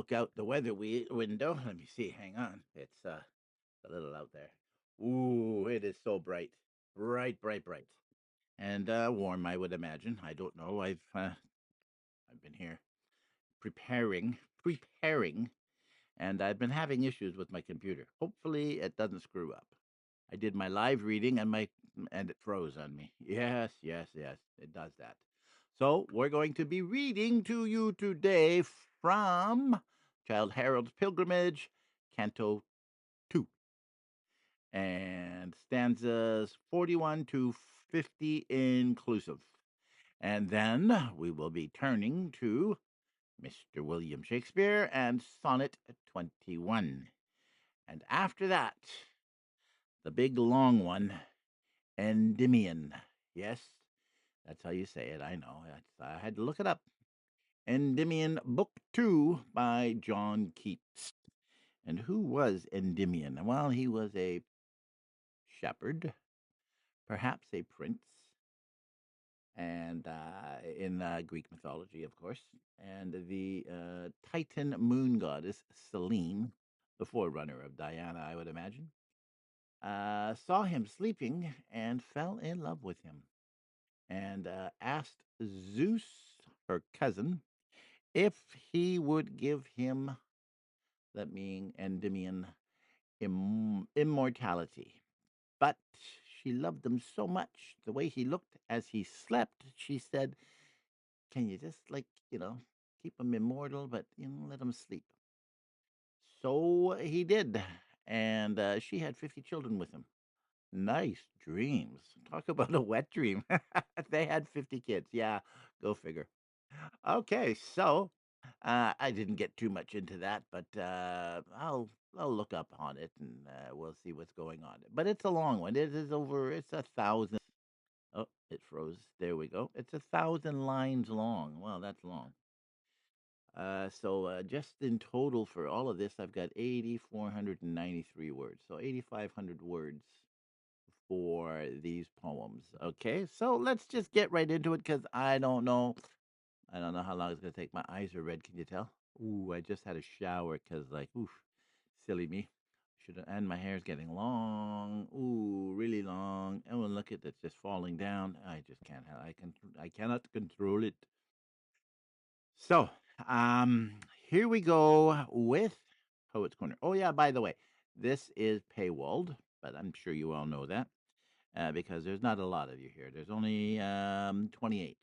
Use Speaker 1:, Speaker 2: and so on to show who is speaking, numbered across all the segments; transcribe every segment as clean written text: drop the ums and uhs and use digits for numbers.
Speaker 1: look out the weather window. Let me see. Hang on. It's a little out there. Ooh, it is so bright, bright, bright, bright, and warm. I would imagine. I don't know. I've been here preparing, and I've been having issues with my computer. Hopefully, it doesn't screw up. I did my live reading and it froze on me. Yes, yes, yes, it does that. So we're going to be reading to you today from Childe Harold's Pilgrimage, Canto 2, and stanzas 41 to 50 inclusive. And then we will be turning to Mr. William Shakespeare and Sonnet 21. And after that, the big long one, Endymion. Yes, that's how you say it. I know. I had to look it up. Endymion, Book 2 by John Keats. And who was Endymion? Well, he was a shepherd, perhaps a prince, and in Greek mythology, of course. And the Titan moon goddess, Selene, the forerunner of Diana, I would imagine, saw him sleeping and fell in love with him, and asked Zeus, her cousin, if he would give him, that being Endymion, immortality. But she loved him so much, the way he looked as he slept, she said, can you just, keep him immortal, but, let him sleep? So he did, and she had 50 children with him. Nice dreams. Talk about a wet dream. They had 50 kids. Yeah, go figure. Okay, so I didn't get too much into that, but I'll look up on it and we'll see what's going on. But it's a long one. It's 1,000. Oh, it froze. There we go. It's 1,000 lines long. Wow, that's long. So just in total for all of this, I've got 8,493 words. So 8,500 words for these poems. Okay, so let's just get right into it because I don't know. I don't know how long it's gonna take. My eyes are red. Can you tell? Ooh, I just had a shower because, oof, silly me. Should have, and my hair's getting long. Ooh, really long. And well, look at it, just falling down. I just can't. I cannot control it. So, here we go with Poets Corner. Oh yeah, by the way, this is paywalled, but I'm sure you all know that because there's not a lot of you here. There's only 28.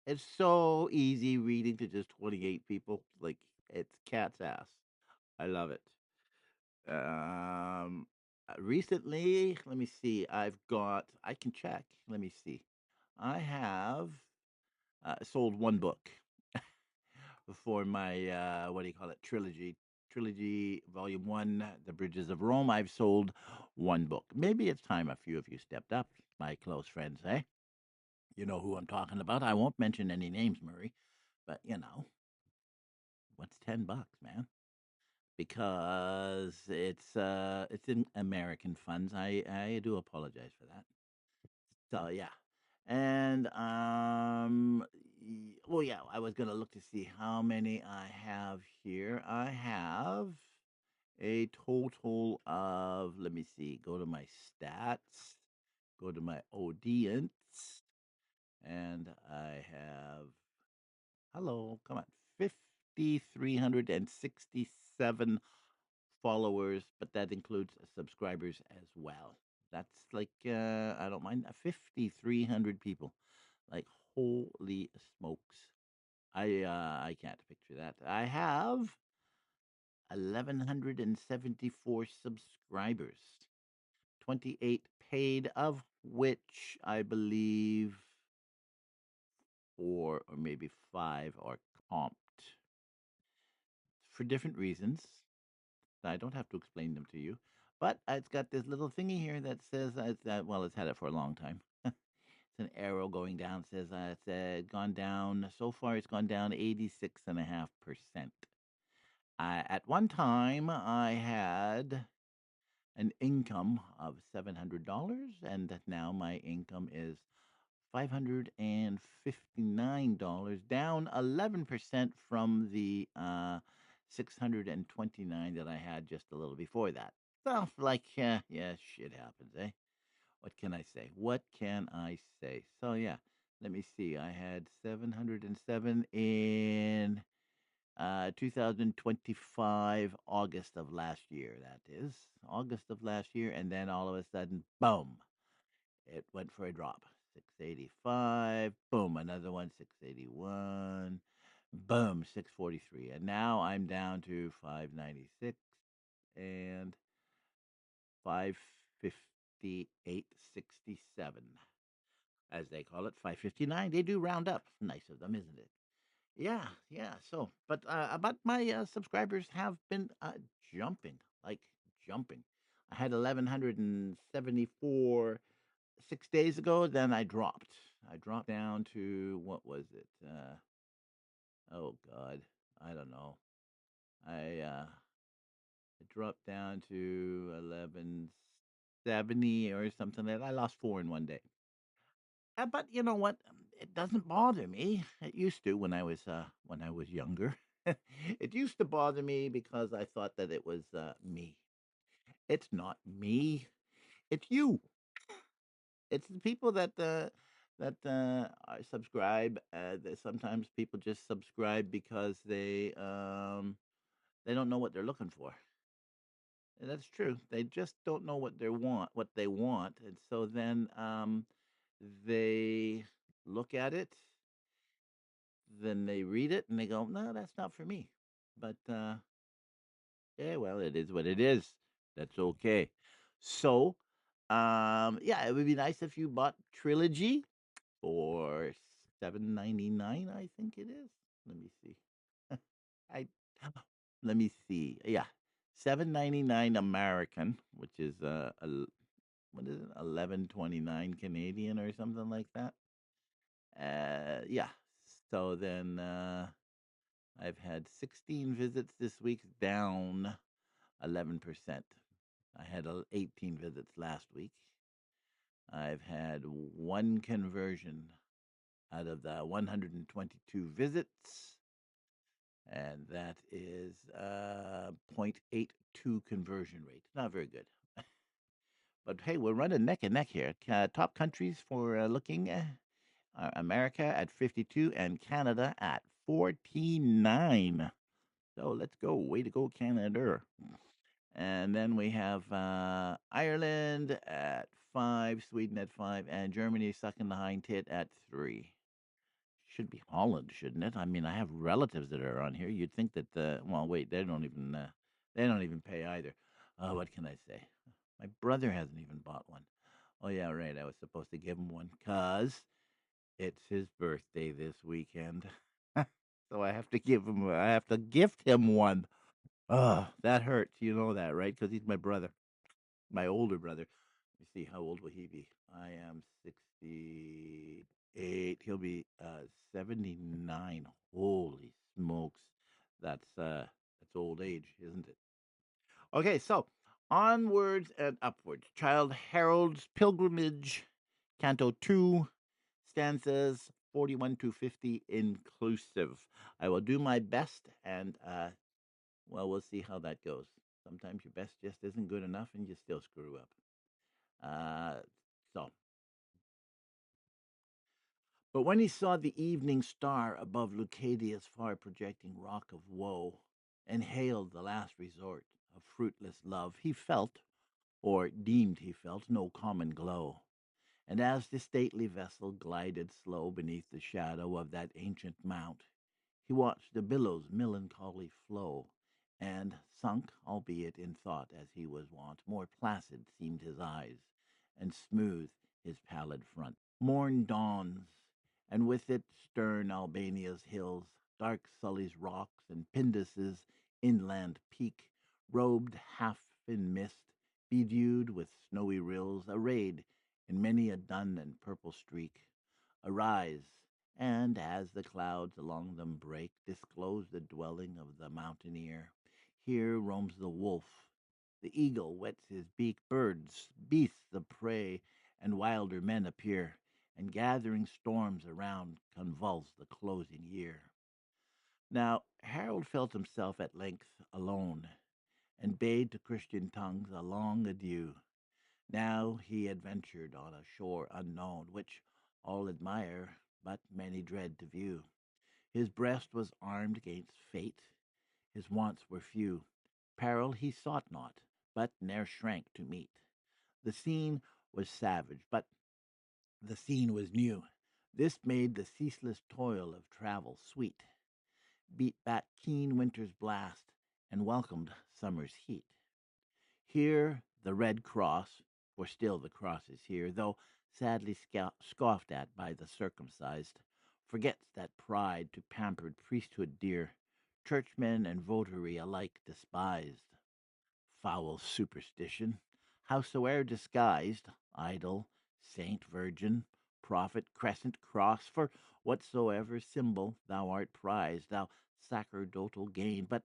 Speaker 1: It's so easy reading to just 28 people. Like it's cat's ass. I love it. Recently, let me see. I can check. Let me see. I have sold one book for my what do you call it? Trilogy volume 1, The Bridges of Rome. I've sold one book. Maybe it's time a few of you stepped up, my close friends, eh? You know who I'm talking about. I won't mention any names, Murray, but what's $10, man? Because it's in American funds. I do apologize for that. So yeah. And well yeah, I was gonna look to see how many I have here. I have a total of, let me see, go to my stats, go to my audience, and I have, hello, come on, 5,367 followers, but that includes subscribers as well. That's I don't mind, 5,300 people. Like, holy smokes. I can't picture that. I have 1,174 subscribers, 28 paid, of which I believe 4 or maybe 5 are comped for different reasons. I don't have to explain them to you. But it's got this little thingy here that says, well, it's had it for a long time. It's an arrow going down. It says it's gone down. So far, it's gone down 86.5%. At one time, I had an income of $700, and now my income is $559, down 11% from the 629 that I had just a little before that. So, yeah, shit happens, eh? What can I say? What can I say? So, yeah, let me see. I had 707 in 2025, August of last year, that is. August of last year. And then all of a sudden, boom, it went for a drop. 685, boom, another one, 681, boom, 643. And now I'm down to 596 and 558.67, as they call it, 559. They do round up. Nice of them, isn't it? Yeah, yeah. But my subscribers have been jumping, like jumping. I had 1,174 6 days ago. Then I dropped. I dropped down to what was it? Oh God, I don't know. I dropped down to 1170 or something like that. I lost four in one day. But you know what? It doesn't bother me. It used to when I was younger. It used to bother me because I thought that it was me. It's not me. It's you. It's the people that subscribe. Sometimes people just subscribe because they don't know what they're looking for. And that's true. They just don't know what they want, and so then they look at it, then they read it, and they go, "No, that's not for me." But yeah, well, it is what it is. That's okay. So, yeah, it would be nice if you bought Trilogy for 7.99. I think it is. Let me see. I let me see. Yeah, 7.99 American, which is what is it, 11.29 Canadian or something like that. Yeah. So then I've had 16 visits this week, down 11%. I had 18 visits last week. I've had one conversion out of the 122 visits, and that is 0.82 conversion rate. Not very good. But hey, we're running neck and neck here. Top countries for looking America at 52 and Canada at 49. So let's go. Way to go, Canada. And then we have Ireland at 5, Sweden at 5, and Germany sucking the hind tit at 3. Should be Holland, shouldn't it? I mean, I have relatives that are on here. You'd think that well, wait, they don't even pay either. Oh, what can I say? My brother hasn't even bought one. Oh yeah, right. I was supposed to give him one cuz it's his birthday this weekend. So I have to gift him one. Oh, that hurts. You know that, right? Because he's my brother, my older brother. Let me see, how old will he be? I am 68. He'll be 79. Holy smokes. That's old age, isn't it? Okay, so onwards and upwards. Child Harold's Pilgrimage, Canto 2, stanzas 41 to 50 inclusive. I will do my best, and well, we'll see how that goes. Sometimes your best just isn't good enough and you still screw up. Uh, so, but when he saw the evening star above Leucadia's far projecting rock of woe, and hailed the last resort of fruitless love, he felt, or deemed he felt, no common glow. And as the stately vessel glided slow beneath the shadow of that ancient mount, he watched the billows' melancholy flow, and sunk, albeit in thought as he was wont, more placid seemed his eyes, and smooth his pallid front. Morn dawns, and with it stern Albania's hills, dark Sully's rocks, and Pindus's inland peak, robed half in mist, bedewed with snowy rills, arrayed in many a dun and purple streak, arise, and as the clouds along them break, disclose the dwelling of the mountaineer. Here roams the wolf, the eagle whets his beak, birds, beasts of prey, and wilder men appear, and gathering storms around convulse the closing year. Now Harold felt himself at length alone, and bade to Christian tongues a long adieu. Now he adventured on a shore unknown, which all admire, but many dread to view. His breast was armed against fate, his wants were few. Peril he sought not, but ne'er shrank to meet. The scene was savage, but the scene was new. This made the ceaseless toil of travel sweet, beat back keen winter's blast, and welcomed summer's heat. Here the red cross, for still the cross is here, though sadly scoffed at by the circumcised, forgets that pride to pampered priesthood dear, churchmen and votary alike despised. Foul superstition, howsoe'er disguised, idol, saint, virgin, prophet, crescent, cross, for whatsoever symbol thou art prized, thou sacerdotal gain, but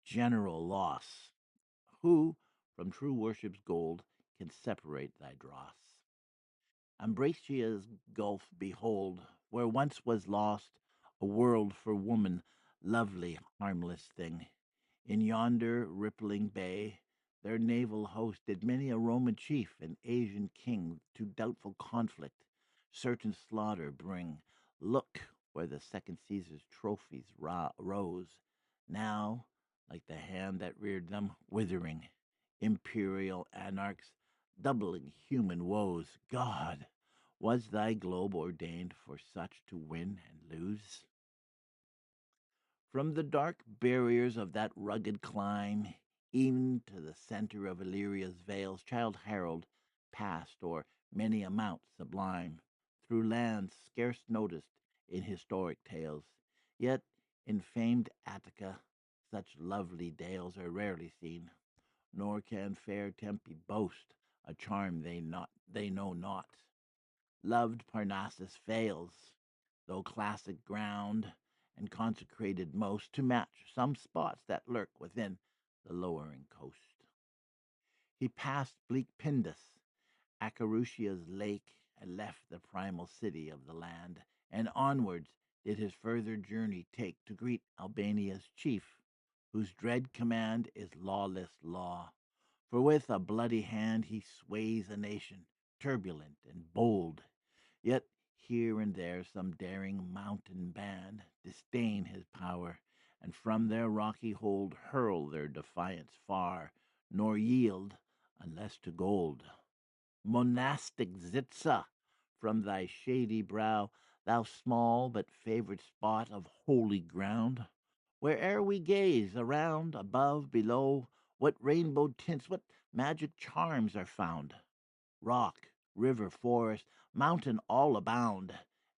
Speaker 1: general loss. Who from true worship's gold can separate thy dross? Ambratia's gulf behold, where once was lost a world for woman, lovely, harmless thing. In yonder rippling bay, their naval host did many a Roman chief and Asian king to doubtful conflict, certain slaughter bring. Look where the second Caesar's trophies rose, now, like the hand that reared them, withering. Imperial anarchs, doubling human woes. God, was thy globe ordained for such to win and lose? From the dark barriers of that rugged clime, even to the center of Illyria's vales, Childe Harold passed o'er many a mount sublime, through lands scarce noticed in historic tales. Yet in famed Attica such lovely dales are rarely seen, nor can fair Tempe boast a charm they know not. Loved Parnassus fails, though classic ground, and consecrated most to match some spots that lurk within the lowering coast. He passed bleak Pindus, Acherusia's lake, and left the primal city of the land, and onwards did his further journey take to greet Albania's chief, whose dread command is lawless law. For with a bloody hand he sways a nation, turbulent and bold. Yet here and there some daring mountain band disdain his power, and from their rocky hold hurl their defiance far, nor yield unless to gold. Monastic Zitza, from thy shady brow, thou small but favored spot of holy ground, where'er we gaze, around, above, below, what rainbow tints, what magic charms are found! Rock, river, forest, mountain all abound,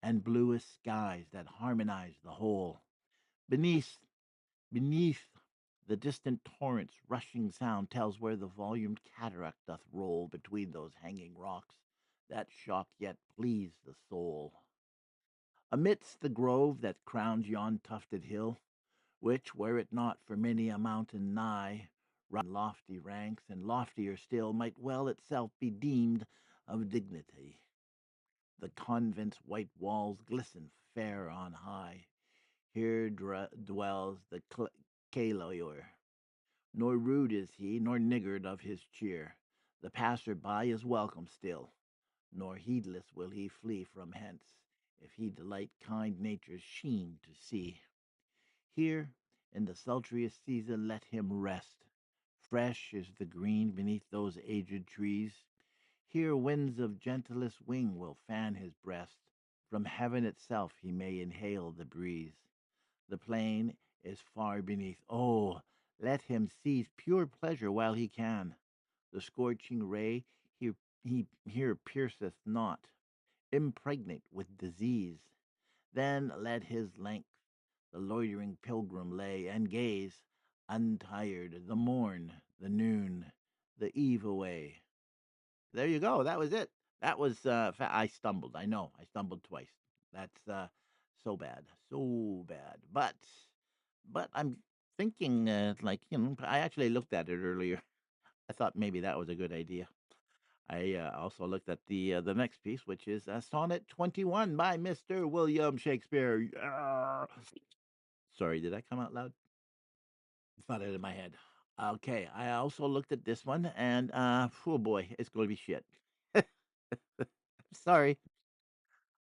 Speaker 1: and bluest skies that harmonize the whole. Beneath, beneath the distant torrent's rushing sound tells where the volumed cataract doth roll between those hanging rocks that shock yet please the soul. Amidst the grove that crowns yon tufted hill, which, were it not for many a mountain nigh, lofty ranks, and loftier still, might well itself be deemed of dignity. The convent's white walls glisten fair on high. Here dwells the Caloyer. Nor rude is he, nor niggard of his cheer. The passer-by is welcome still, nor heedless will he flee from hence, if he delight kind nature's sheen to see. Here, in the sultriest season, let him rest. Fresh is the green beneath those aged trees. Here winds of gentlest wing will fan his breast. From heaven itself he may inhale the breeze. The plain is far beneath. Oh, let him seize pure pleasure while he can. The scorching ray he here pierceth not, impregnate with disease. Then let his length the loitering pilgrim lay and gaze, untired, the morn, the noon, the eve away. There you go. That was it. That was I stumbled. I know. I stumbled twice. That's so bad. So bad. But I'm thinking like, I actually looked at it earlier. I thought maybe that was a good idea. I also looked at the next piece, which is Sonnet 21 by Mr. William Shakespeare. Yeah. Sorry, did I come out loud? Thought it in my head. Okay, I also looked at this one, and oh boy, it's going to be shit. Sorry,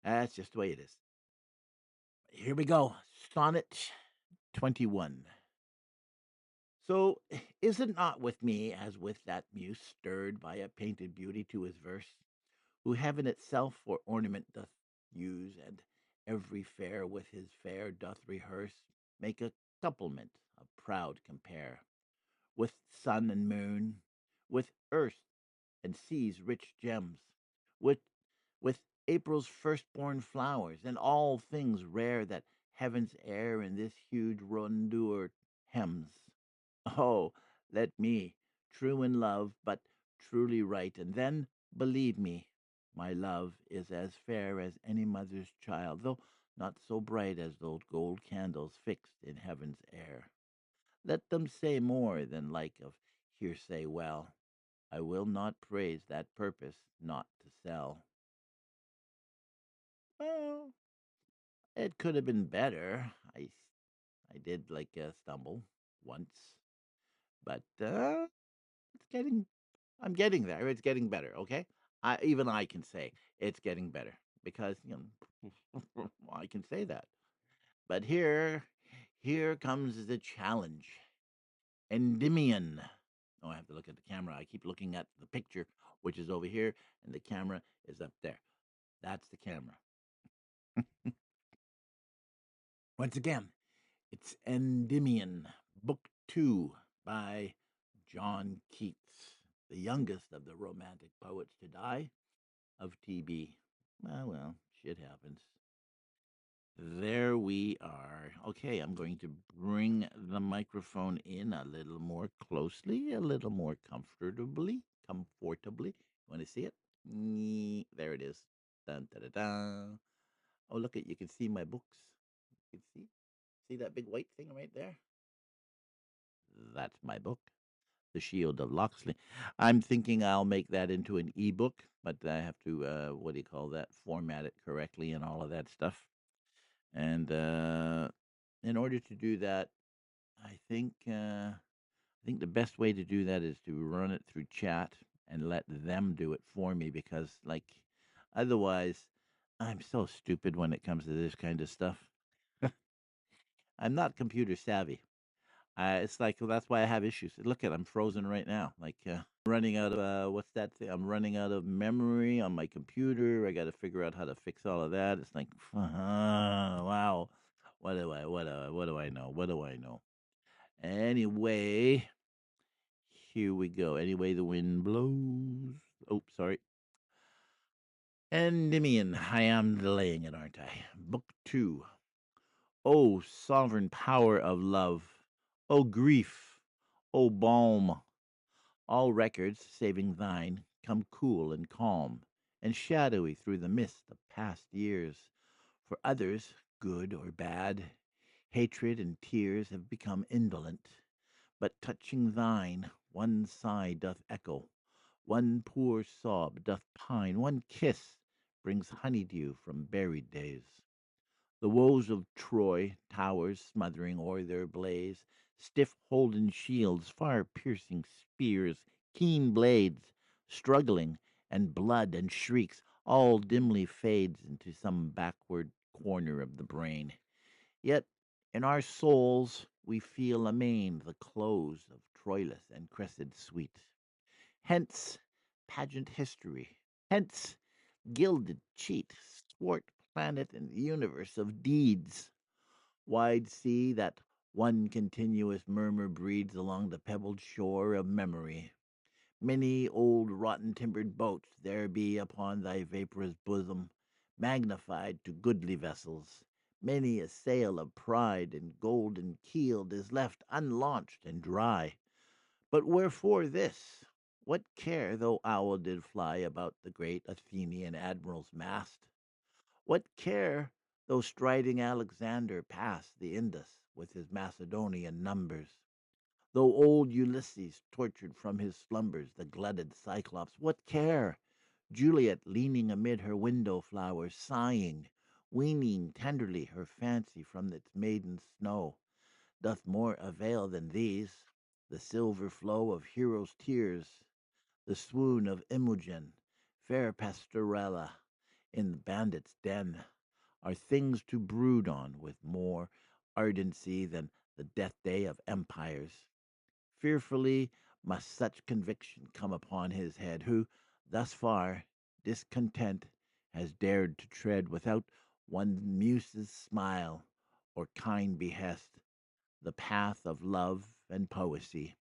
Speaker 1: that's just the way it is. Here we go. Sonnet 21. So, is it not with me as with that muse stirred by a painted beauty to his verse, who heaven itself for ornament doth use, and every fair with his fair doth rehearse, make a couplement of proud compare, with sun and moon, with earth and sea's rich gems, with with April's firstborn flowers, and all things rare that heaven's air in this huge rondure hems. Oh, let me, true in love, but truly right, and then believe me, my love is as fair as any mother's child, though not so bright as those gold candles fixed in heaven's air. Let them say more than like of hearsay well. I will not praise that purpose not to sell. Well, it could have been better. I did like stumble once, but it's getting. I'm getting there. It's getting better. Okay, even I can say it's getting better because I can say that. But here comes the challenge. Endymion. Oh, I have to look at the camera. I keep looking at the picture, which is over here, and the camera is up there. That's the camera. Once again, it's Endymion, Book 2 by John Keats, the youngest of the romantic poets to die of TB. Well, shit happens. There we are. Okay, I'm going to bring the microphone in a little more closely, a little more comfortably. Want to see it? There it is. Dun, da, da, da. Oh, look at you can see my books. You can see that big white thing right there. That's my book, The Shield of Locksley. I'm thinking I'll make that into an ebook, but I have to what do you call that? Format it correctly and all of that stuff. And in order to do that, I think the best way to do that is to run it through chat and let them do it for me because like otherwise I'm so stupid when it comes to this kind of stuff. I'm not computer savvy. It's like well, that's why I have issues. Look at I'm frozen right now. Like running out of what's that thing? I'm running out of memory on my computer. I got to figure out how to fix all of that. It's like wow. What do I know? What do I know? Anyway, here we go. Anyway, the wind blows. Oh, sorry. Endymion. I am delaying it, aren't I? Book 2. O sovereign power of love. O grief. O balm. All records, saving thine, come cool and calm and shadowy through the mist of past years. For others, good or bad, hatred and tears have become indolent. But touching thine, one sigh doth echo, one poor sob doth pine, one kiss brings honeydew from buried days. The woes of Troy, towers smothering o'er their blaze, stiff holden shields, far piercing spears, keen blades, struggling, and blood and shrieks, all dimly fades into some backward corner of the brain. Yet in our souls we feel amain the close of Troilus and Cressid sweet. Hence pageant history, hence gilded cheat, swart planet and universe of deeds, wide sea that one continuous murmur breeds along the pebbled shore of memory. Many old rotten timbered boats there be upon thy vaporous bosom, magnified to goodly vessels. Many a sail of pride and golden keeled is left unlaunched and dry. But wherefore this? What care though owl did fly about the great Athenian admiral's mast? What care though striding Alexander passed the Indus with his Macedonian numbers? Though old Ulysses tortured from his slumbers the glutted Cyclops, what care? Juliet leaning amid her window flowers, sighing, weaning tenderly her fancy from its maiden snow. doth more avail than these. The silver flow of heroes' tears, the swoon of Imogen, fair Pastorella, in the bandit's den, are things to brood on with more ardency than the death day of empires. Fearfully must such conviction come upon his head, who, thus far, discontent, has dared to tread without one muse's smile or kind behest the path of love and poesy.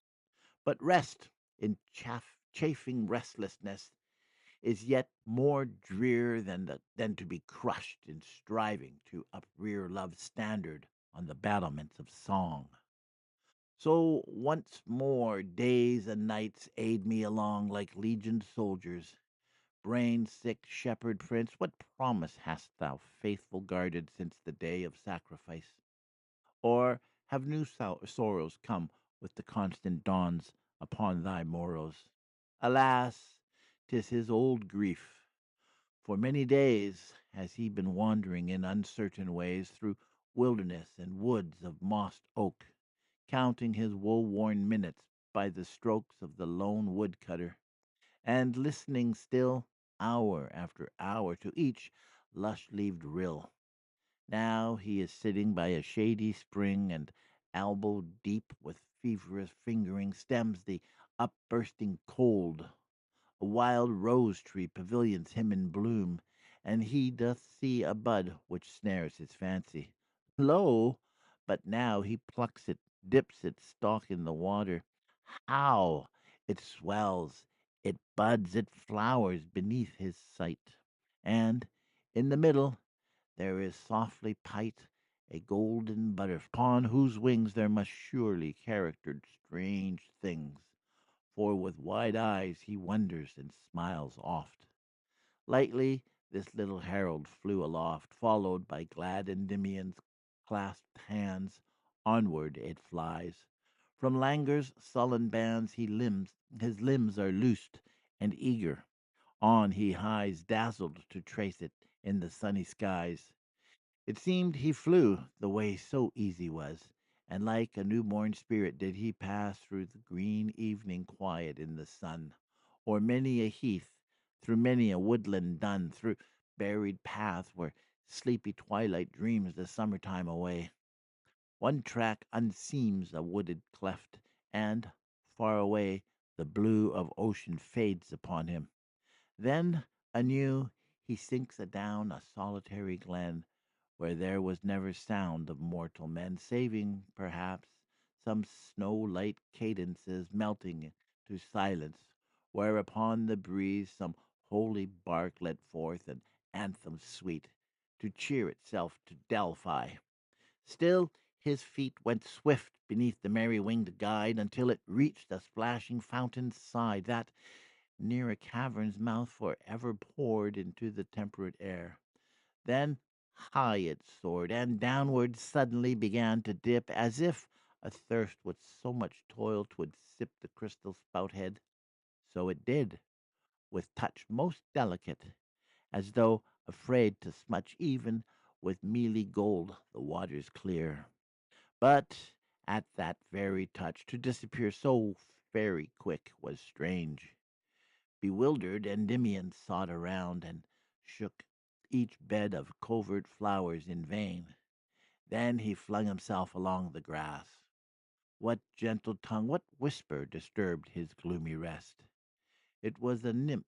Speaker 1: But rest in chafing restlessness is yet more drear than to be crushed in striving to uprear love's standard on the battlements of song. So once more days and nights aid me along like legioned soldiers. Brain sick shepherd prince, what promise hast thou faithful guarded since the day of sacrifice? Or have new sorrows come with the constant dawns upon thy morrows? Alas, 'tis his old grief. For many days has he been wandering in uncertain ways through wilderness and woods of mossed oak, counting his woe-worn minutes by the strokes of the lone woodcutter, and listening still, hour after hour, to each lush-leaved rill. Now he is sitting by a shady spring, and elbow deep with feverish fingering stems the upbursting cold. A wild rose tree pavilions him in bloom, and he doth see a bud which snares his fancy. Lo! But now he plucks it, dips its stalk in the water. How it swells, it buds, it flowers beneath his sight. And in the middle there is softly pight a golden butterfly, upon whose wings there must surely charactered strange things, for with wide eyes he wonders and smiles oft. Lightly this little herald flew aloft, followed by glad Endymion's clasped hands. Onward it flies. From languor's sullen bands his limbs are loosed and eager. On he hies, dazzled to trace it in the sunny skies. It seemed he flew, the way so easy was, and like a newborn spirit did he pass through the green evening quiet in the sun, o'er many a heath, through many a woodland dun, through buried paths where sleepy twilight dreams the summer-time away. One track unseams a wooded cleft, and, far away, the blue of ocean fades upon him. Then, anew, he sinks adown a solitary glen, where there was never sound of mortal men, saving, perhaps, some snow-light cadences melting to silence, where upon the breeze some holy bark let forth an anthem sweet, to cheer itself to Delphi. Still his feet went swift beneath the merry-winged guide, until it reached a splashing fountain's side, that, near a cavern's mouth, for ever poured into the temperate air. Then high it soared, and downward suddenly began to dip, as if athirst with so much toil 'twould sip the crystal spout head. So it did, with touch most delicate, as though afraid to smutch even with mealy gold the waters clear. But at that very touch, to disappear so very quick was strange. Bewildered, Endymion sought around, and shook each bed of covert flowers in vain. Then he flung himself along the grass. What gentle tongue, what whisper disturbed his gloomy rest? It was a nymph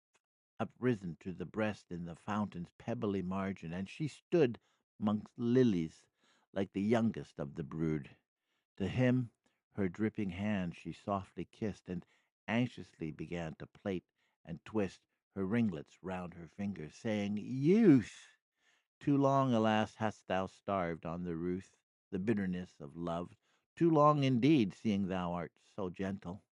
Speaker 1: uprisen to the breast in the fountain's pebbly margin, and she stood mongst lilies like the youngest of the brood. To him her dripping hand she softly kissed, and anxiously began to plait and twist her ringlets round her fingers, saying, "Youth! Too long, alas, hast thou starved on the ruth, the bitterness of love, too long indeed, seeing thou art so gentle.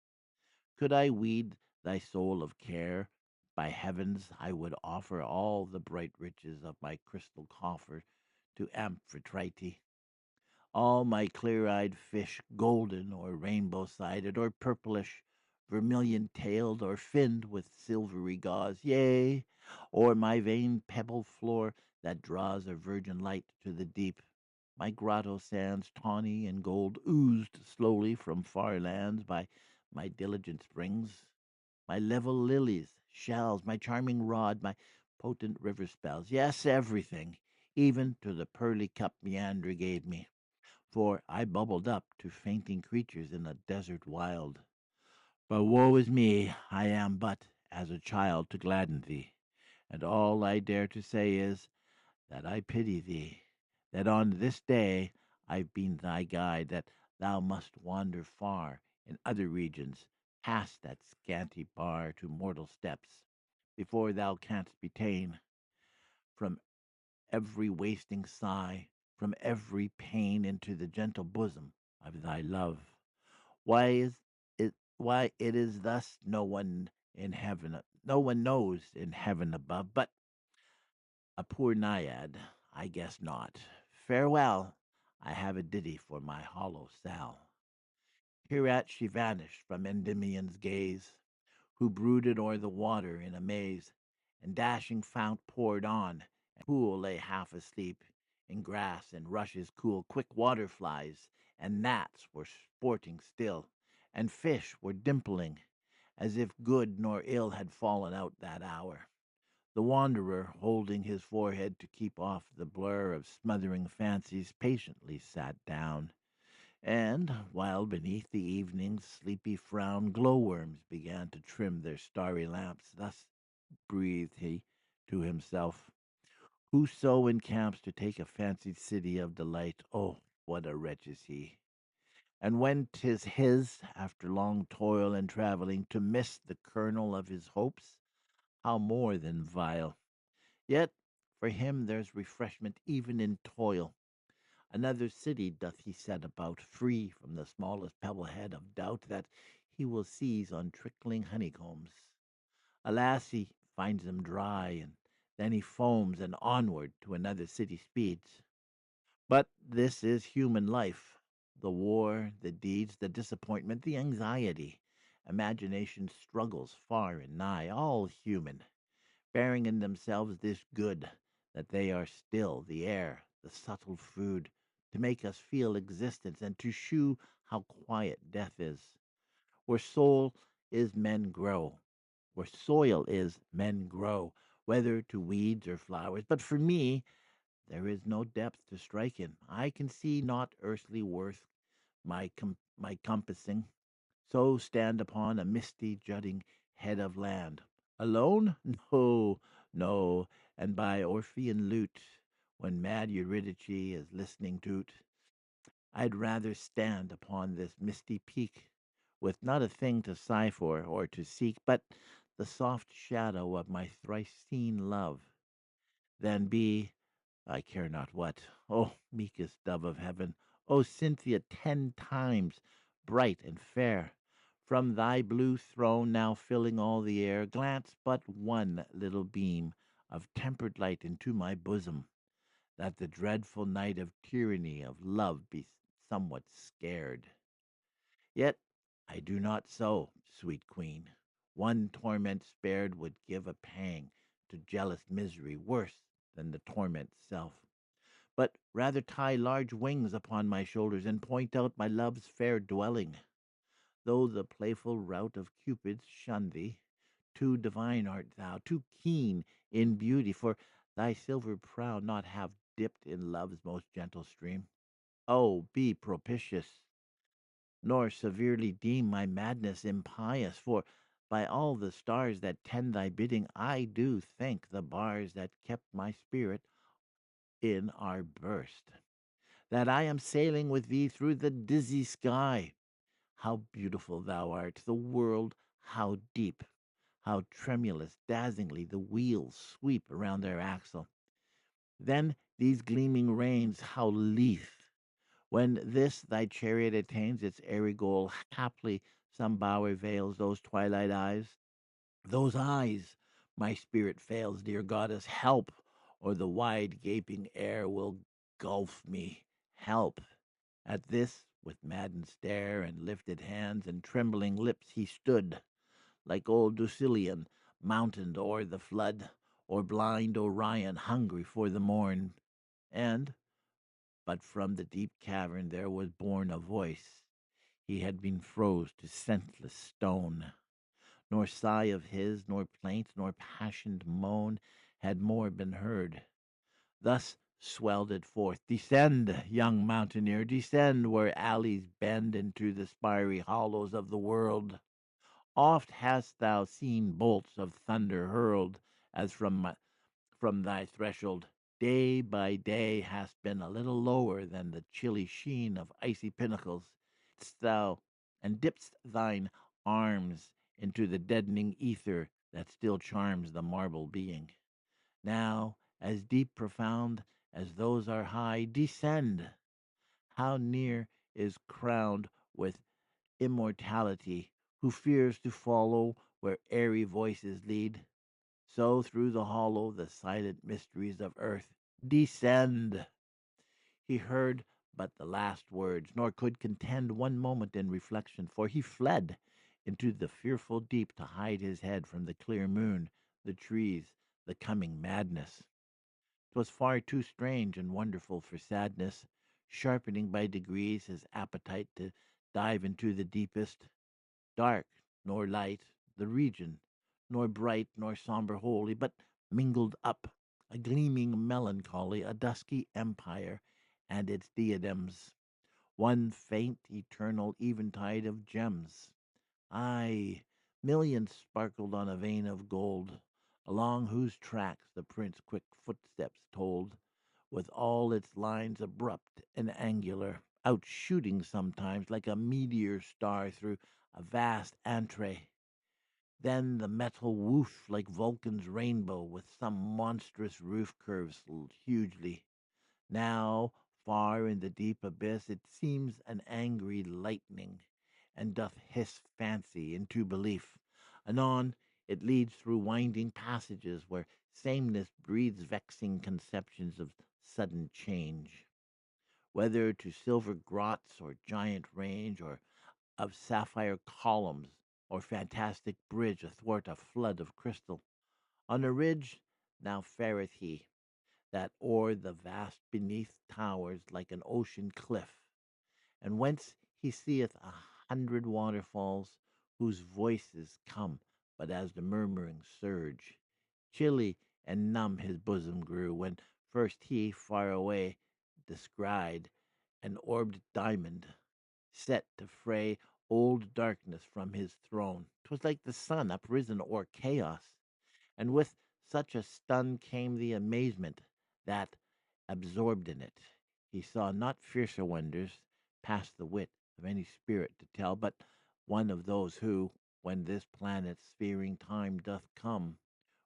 Speaker 1: Could I weed thy soul of care, by heavens, I would offer all the bright riches of my crystal coffer to Amphitrite, all my clear-eyed fish, golden or rainbow-sided, or purplish, vermilion-tailed, or finned with silvery gauze, yea, or my veined pebble floor that draws a virgin light to the deep. My grotto sands, tawny and gold, oozed slowly from far lands by my diligent springs. My level lilies, shells, my charming rod, my potent river spells, yes, everything, even to the pearly cup Meander gave me, for I bubbled up to fainting creatures in a desert wild. But woe is me, I am but as a child to gladden thee, and all I dare to say is that I pity thee, that on this day I've been thy guide, that thou must wander far in other regions, past that scanty bar to mortal steps, before thou canst be ta'en from every wasting sigh, from every pain into the gentle bosom of thy love. Why is why it is thus no one knows in heaven above, but a poor naiad, I guess not. Farewell, I have a ditty for my hollow Sal. Hereat she vanished from Endymion's gaze, who brooded o'er the water in amaze, and dashing fount poured on, and pool lay half asleep, in grass and rushes cool, quick water flies, and gnats were sporting still, and fish were dimpling, as if good nor ill had fallen out that hour. The wanderer, holding his forehead to keep off the blur of smothering fancies, patiently sat down, and, while beneath the evening's sleepy frown glowworms began to trim their starry lamps, thus breathed he to himself, whoso encamps to take a fancied city of delight, oh, what a wretch is he! And when 'tis his, after long toil and travelling, to miss the kernel of his hopes, how more than vile! Yet for him there's refreshment even in toil. Another city doth he set about, free from the smallest pebble head of doubt that he will seize on trickling honeycombs. Alas, he finds them dry, and then he foams, and onward to another city speeds. But this is human life, the war, the deeds, the disappointment, the anxiety. Imagination struggles far and nigh, all human, bearing in themselves this good, that they are still the air, the subtle food, to make us feel existence, and to shew how quiet death is. Where soul is, men grow. Where soil is, men grow, whether to weeds or flowers. But for me, there is no depth to strike in. I can see not earthly worth my compassing, so stand upon a misty jutting head of land. Alone? No, no, and by Orphean lute, when mad Eurydice is listening to't, I'd rather stand upon this misty peak, with not a thing to sigh for or to seek, but the soft shadow of my thrice seen love, than be I care not what. O meekest dove of heaven, O Cynthia 10 times bright and fair, from thy blue throne now filling all the air, glance but one little beam of tempered light into my bosom, that the dreadful night of tyranny of love be somewhat scared. Yet I do not so, sweet queen. One torment spared would give a pang to jealous misery worse than the torment self. But rather tie large wings upon my shoulders, and point out my love's fair dwelling. Though the playful rout of Cupids shun thee, too divine art thou, too keen in beauty, for thy silver prow not have dipped in love's most gentle stream. Oh, be propitious, nor severely deem my madness impious, for by all the stars that tend thy bidding, I do think the bars that kept my spirit in are burst, that I am sailing with thee through the dizzy sky. How beautiful thou art, the world, how deep, how tremulous, dazzlingly the wheels sweep around their axle. Then these gleaming reins, how lithe! When this thy chariot attains its airy goal, haply some bower veils those twilight eyes. Those eyes, my spirit fails, dear goddess, help, or the wide gaping air will gulf me. Help! At this, with maddened stare and lifted hands and trembling lips, he stood, like old Deucalion, mountained o'er the flood, or blind Orion, hungry for the morn. And But from the deep cavern there was born a voice. He had been froze to scentless stone. Nor sigh of his, nor plaint, nor passioned moan had more been heard. Thus swelled it forth, "Descend, young mountaineer, descend where alleys bend into the spiry hollows of the world. Oft hast thou seen bolts of thunder hurled, as from thy threshold. Day by day hast been a little lower than the chilly sheen of icy pinnacles. Thou and dipp'st thine arms into the deadening ether that still charms the marble being. Now, as deep profound as those are high, descend. How near is crowned with immortality, who fears to follow where airy voices lead. So through the hollow, the silent mysteries of earth, descend. He heard but the last words, nor could contend one moment in reflection, for he fled into the fearful deep to hide his head from the clear moon, the trees, the coming madness. 'Twas far too strange and wonderful for sadness, sharpening by degrees his appetite to dive into the deepest. Dark nor light, the region, nor bright nor sombre wholly, but mingled up, a gleaming melancholy, a dusky empire, and its diadems, one faint, eternal eventide of gems. Aye, millions sparkled on a vein of gold, along whose tracks the prince's quick footsteps told, with all its lines abrupt and angular, outshooting sometimes like a meteor star through a vast antray. Then the metal woof like Vulcan's rainbow, with some monstrous roof curves hugely. Now, far in the deep abyss, it seems an angry lightning, and doth hiss fancy into belief. Anon, it leads through winding passages where sameness breeds vexing conceptions of sudden change. Whether to silver grots or giant range, or of sapphire columns, or fantastic bridge athwart a flood of crystal, on a ridge now fareth he, that o'er the vast beneath towers like an ocean cliff, and whence he seeth 100 waterfalls, whose voices come but as the murmuring surge. Chilly and numb his bosom grew, when first he, far away, descried an orbed diamond, set to fray old darkness from his throne. 'Twas like the sun uprisen o'er chaos, and with such a stun came the amazement that, absorbed in it, he saw not fiercer wonders, past the wit of any spirit to tell, but one of those who, when this planet's sphering time doth come,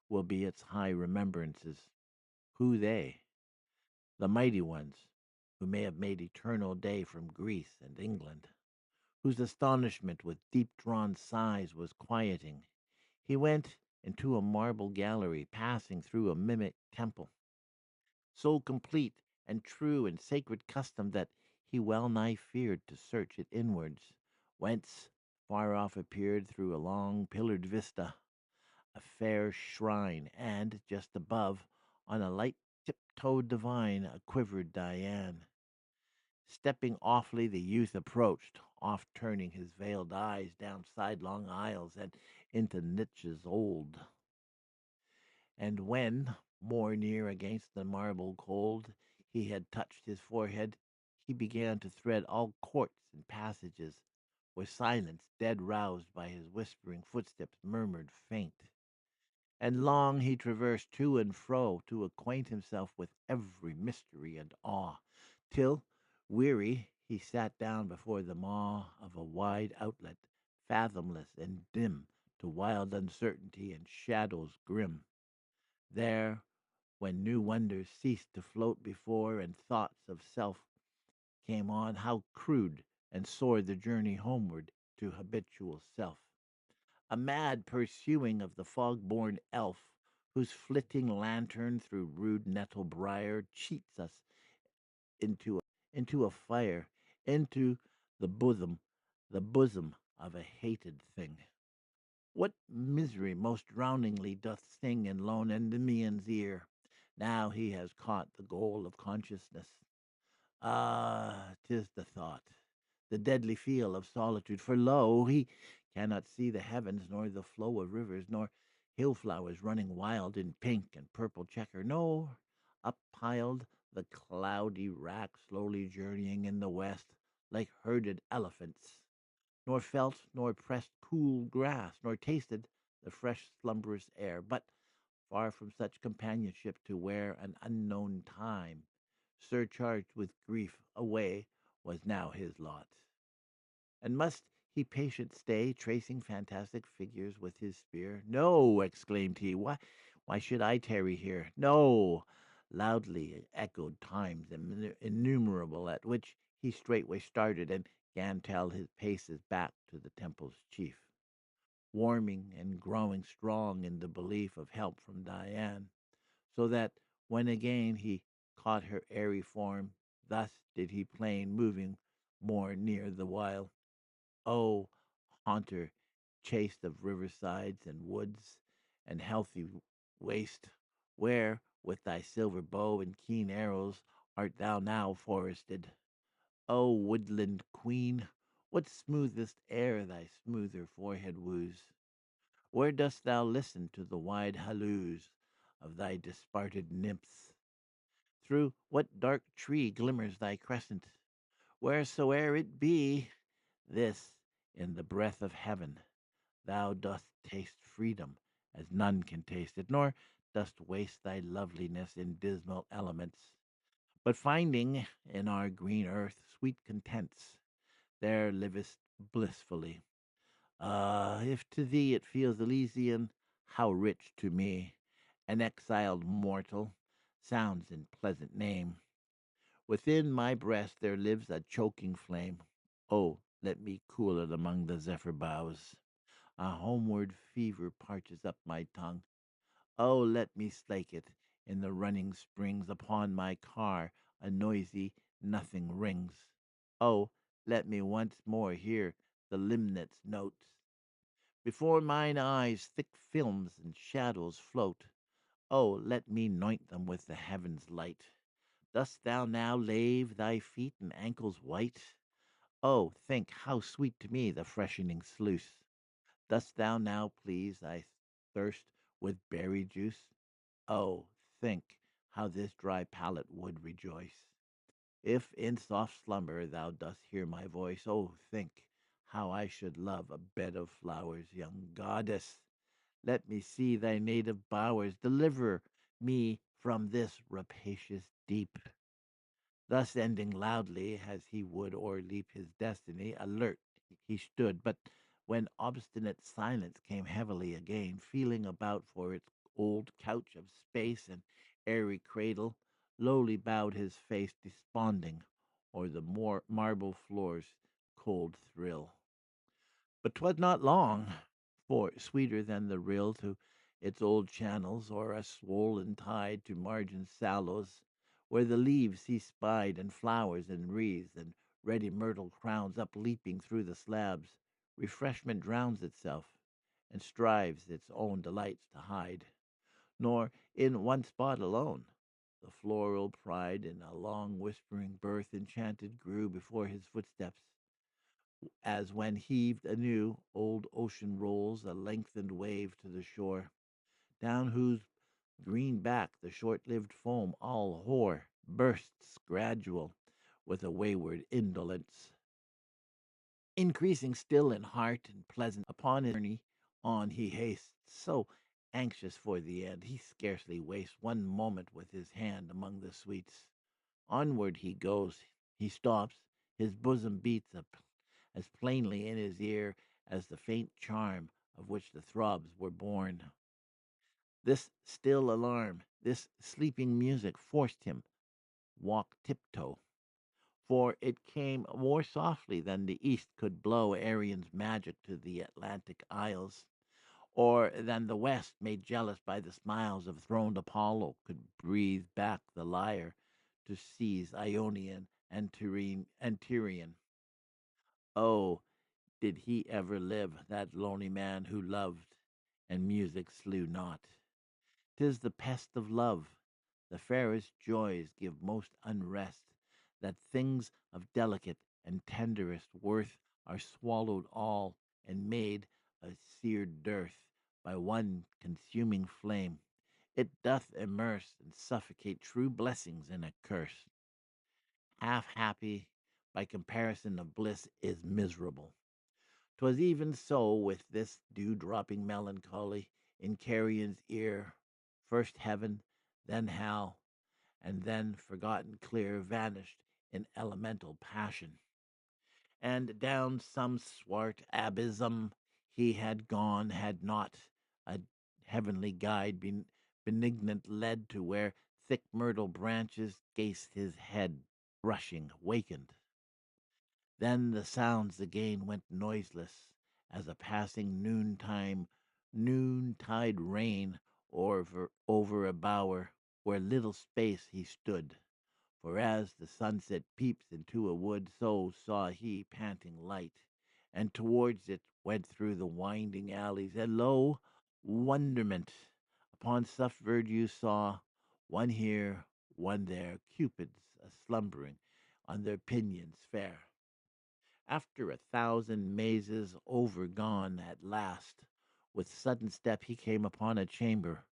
Speaker 1: will be its high remembrances. Who they? The mighty ones, who may have made eternal day from Greece and England, whose astonishment with deep-drawn sighs was quieting. He went into a marble gallery, passing through a mimic temple, so complete and true and sacred custom that he well nigh feared to search it inwards, whence far off appeared through a long pillared vista a fair shrine, and just above, on a light tiptoed divine, a quivered Diane. Stepping awfully, the youth approached, oft turning his veiled eyes down sidelong aisles and into niches old. And when, more near against the marble cold, he had touched his forehead, he began to thread all courts and passages, where silence, dead roused by his whispering footsteps, murmured faint. And long he traversed to and fro to acquaint himself with every mystery and awe, till, weary, he sat down before the maw of a wide outlet, fathomless and dim to wild uncertainty and shadows grim. There, when new wonders ceased to float before, and thoughts of self came on, how crude and sore the journey homeward to habitual self, a mad pursuing of the fog-born elf, whose flitting lantern through rude nettle briar cheats us into a fire, into the bosom, the bosom of a hated thing. What misery most drowningly doth sing in lone Endymion's ear, now he has caught the goal of consciousness? Ah, 'tis the thought, the deadly feel of solitude. For lo, he cannot see the heavens, nor the flow of rivers, nor hill flowers running wild in pink and purple checker, nor uppiled the cloudy rack slowly journeying in the west like herded elephants, nor felt nor pressed cool grass, nor tasted the fresh slumberous air, but far from such companionship to where an unknown time, surcharged with grief, away was now his lot. And must he patient stay, tracing fantastic figures with his spear? No, exclaimed he, why should I tarry here? No, loudly echoed times innumerable, at which he straightway started and gan tell his paces back to the temple's chief, warming and growing strong in the belief of help from Diane, so that when again he caught her airy form, thus did he plain, moving more near the while. O haunter, chaste of riversides and woods, and healthy waste, where with thy silver bow and keen arrows art thou now forested? O woodland queen, what smoothest air thy smoother forehead woos? Where dost thou listen to the wide halloos of thy disparted nymphs? Through what dark tree glimmers thy crescent? Wheresoe'er it be, this, in the breath of heaven, thou dost taste freedom as none can taste it, nor dost waste thy loveliness in dismal elements, but finding in our green earth sweet contents, there livest blissfully. Ah, if to thee it feels Elysian, how rich to me, an exiled mortal, sounds in pleasant name. Within my breast there lives a choking flame. Oh, let me cool it among the zephyr boughs. A homeward fever parches up my tongue. Oh, let me slake it in the running springs. Upon my car a noisy nothing rings. Oh, let me once more hear the limnet's notes. Before mine eyes thick films and shadows float. Oh, let me anoint them with the heaven's light. Dost thou now lave thy feet and ankles white? Oh, think how sweet to me the freshening sluice. Dost thou now please thy thirst with berry juice? Oh, think how this dry palate would rejoice. If in soft slumber thou dost hear my voice, oh, think how I should love a bed of flowers, young goddess. Let me see thy native bowers. Deliver me from this rapacious deep. Thus ending loudly, as he would o'erleap his destiny, alert he stood, but when obstinate silence came heavily again, feeling about for its old couch of space and airy cradle, lowly bowed his face desponding o'er the marble floor's cold thrill. But 'twas not long, for sweeter than the rill to its old channels, or a swollen tide to margin sallows, where the leaves he spied, and flowers and wreaths, and ready myrtle crowns upleaping through the slabs, refreshment drowns itself, and strives its own delights to hide. Nor in one spot alone. The floral pride in a long whispering birth enchanted grew before his footsteps, as when heaved anew old ocean rolls a lengthened wave to the shore, down whose green back the short-lived foam all hoar bursts gradual with a wayward indolence, increasing still in heart and pleasant. Upon his journey on he hastes, so anxious for the end, he scarcely wastes one moment with his hand among the sweets. Onward he goes, he stops, his bosom beats as plainly in his ear as the faint charm of which the throbs were born. This still alarm, this sleeping music forced him walk tiptoe, for it came more softly than the east could blow Arion's magic to the Atlantic isles, or than the west, made jealous by the smiles of throned Apollo, could breathe back the lyre to seize Ionian and Tyrian. Oh, did he ever live, that lonely man who loved, and music slew not? 'Tis the pest of love. The fairest joys give most unrest. that things of delicate and tenderest worth are swallowed all and made a seared dearth by one consuming flame. It doth immerse and suffocate true blessings in a curse. Half happy by comparison of bliss is miserable. 'Twas even so with this dew dropping melancholy in Carrion's ear. First heaven, then hell, and then forgotten clear vanished in elemental passion. And down some swart abysm he had gone, had not a heavenly guide been benignant led to where thick myrtle branches gazed his head, brushing, wakened. Then the sounds again went noiseless as a passing noontide rain over a bower where little space he stood. For as the sunset peeps into a wood, so saw he panting light, and towards it went through the winding alleys, and lo, wonderment! Upon soft verdure saw, one here, one there, cupids a slumbering on their pinions fair. After 1,000 mazes overgone at last, with sudden step he came upon a chamber,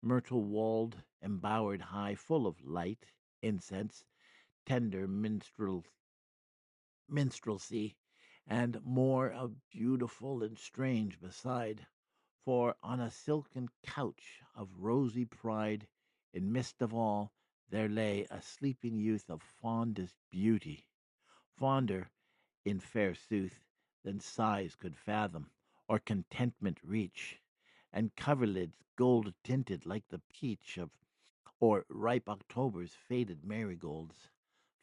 Speaker 1: myrtle walled, embowered high, full of light, incense, tender minstrelsy, and more of beautiful and strange beside. For on a silken couch of rosy pride, in midst of all, there lay a sleeping youth of fondest beauty, fonder, in fair sooth, than sighs could fathom, or contentment reach, and coverlids gold tinted like the peach of or ripe October's faded marigolds,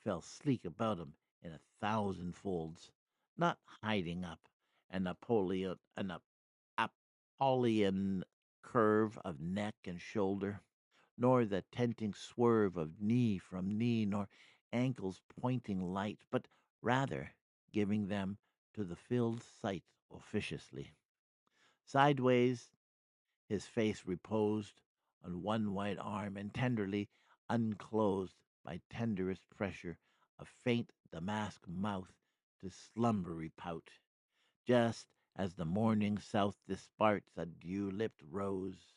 Speaker 1: fell sleek about him in 1,000 folds, not hiding up an Apollyon curve of neck and shoulder, nor the tenting swerve of knee from knee, nor ankles pointing light, but rather giving them to the filled sight officiously. Sideways his face reposed on one white arm, and tenderly unclosed by tenderest pressure a faint damask mouth to slumbery pout, just as the morning south disparts a dew-lipped rose.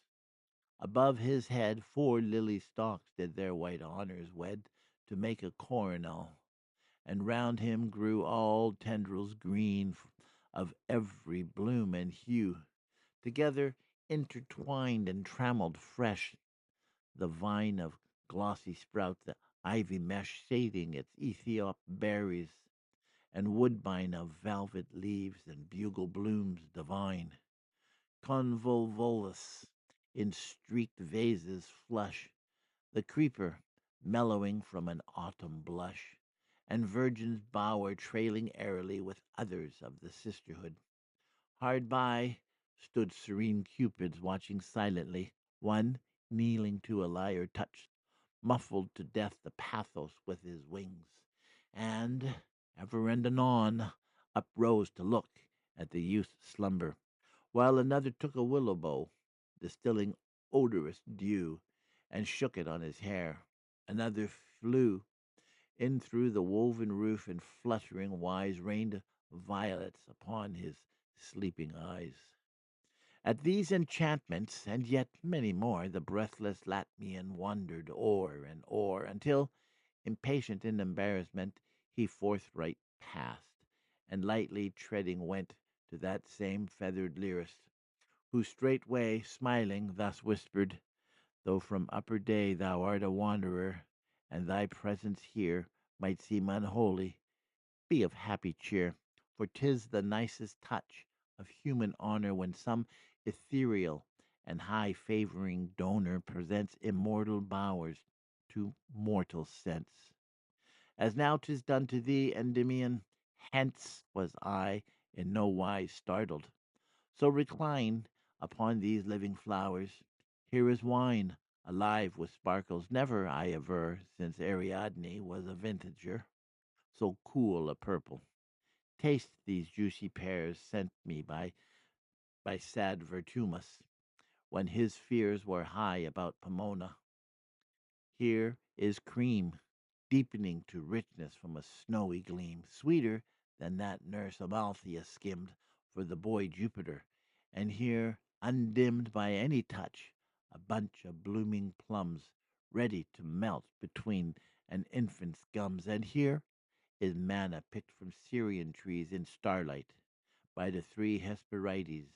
Speaker 1: Above his head 4 lily stalks did their white honors wed to make a coronal, and round him grew all tendrils green of every bloom and hue, together intertwined and trammelled fresh, the vine of glossy sprout, the ivy mesh shading its Ethiop berries, and woodbine of velvet leaves and bugle blooms divine, convolvulus in streaked vases flush, the creeper mellowing from an autumn blush, and virgin's bower trailing airily with others of the sisterhood. Hard by stood serene cupids watching silently, one kneeling to a lyre touched, muffled to death the pathos with his wings, and ever and anon uprose to look at the youth's slumber, while another took a willow bow, distilling odorous dew, and shook it on his hair. Another flew in through the woven roof and fluttering wise rained violets upon his sleeping eyes. At these enchantments, and yet many more, the breathless Latmian wandered o'er and o'er, until, impatient in embarrassment, he forthright passed, and lightly treading went to that same feathered lyrist, who straightway, smiling, thus whispered, "Though from upper day thou art a wanderer, and thy presence here might seem unholy, be of happy cheer, for 'tis the nicest touch of human honor when some ethereal and high favoring donor presents immortal bowers to mortal sense. As now 'tis done to thee, Endymion, hence was I in no wise startled. So recline upon these living flowers. Here is wine, alive with sparkles. Never, I aver, since Ariadne was a vintager, so cool a purple. Taste these juicy pears sent me by sad Vertumnus, when his fears were high about Pomona. Here is cream, deepening to richness from a snowy gleam, sweeter than that nurse Amalthea skimmed for the boy Jupiter. And here, undimmed by any touch, a bunch of blooming plums ready to melt between an infant's gums. And here is manna picked from Syrian trees in starlight by the three Hesperides.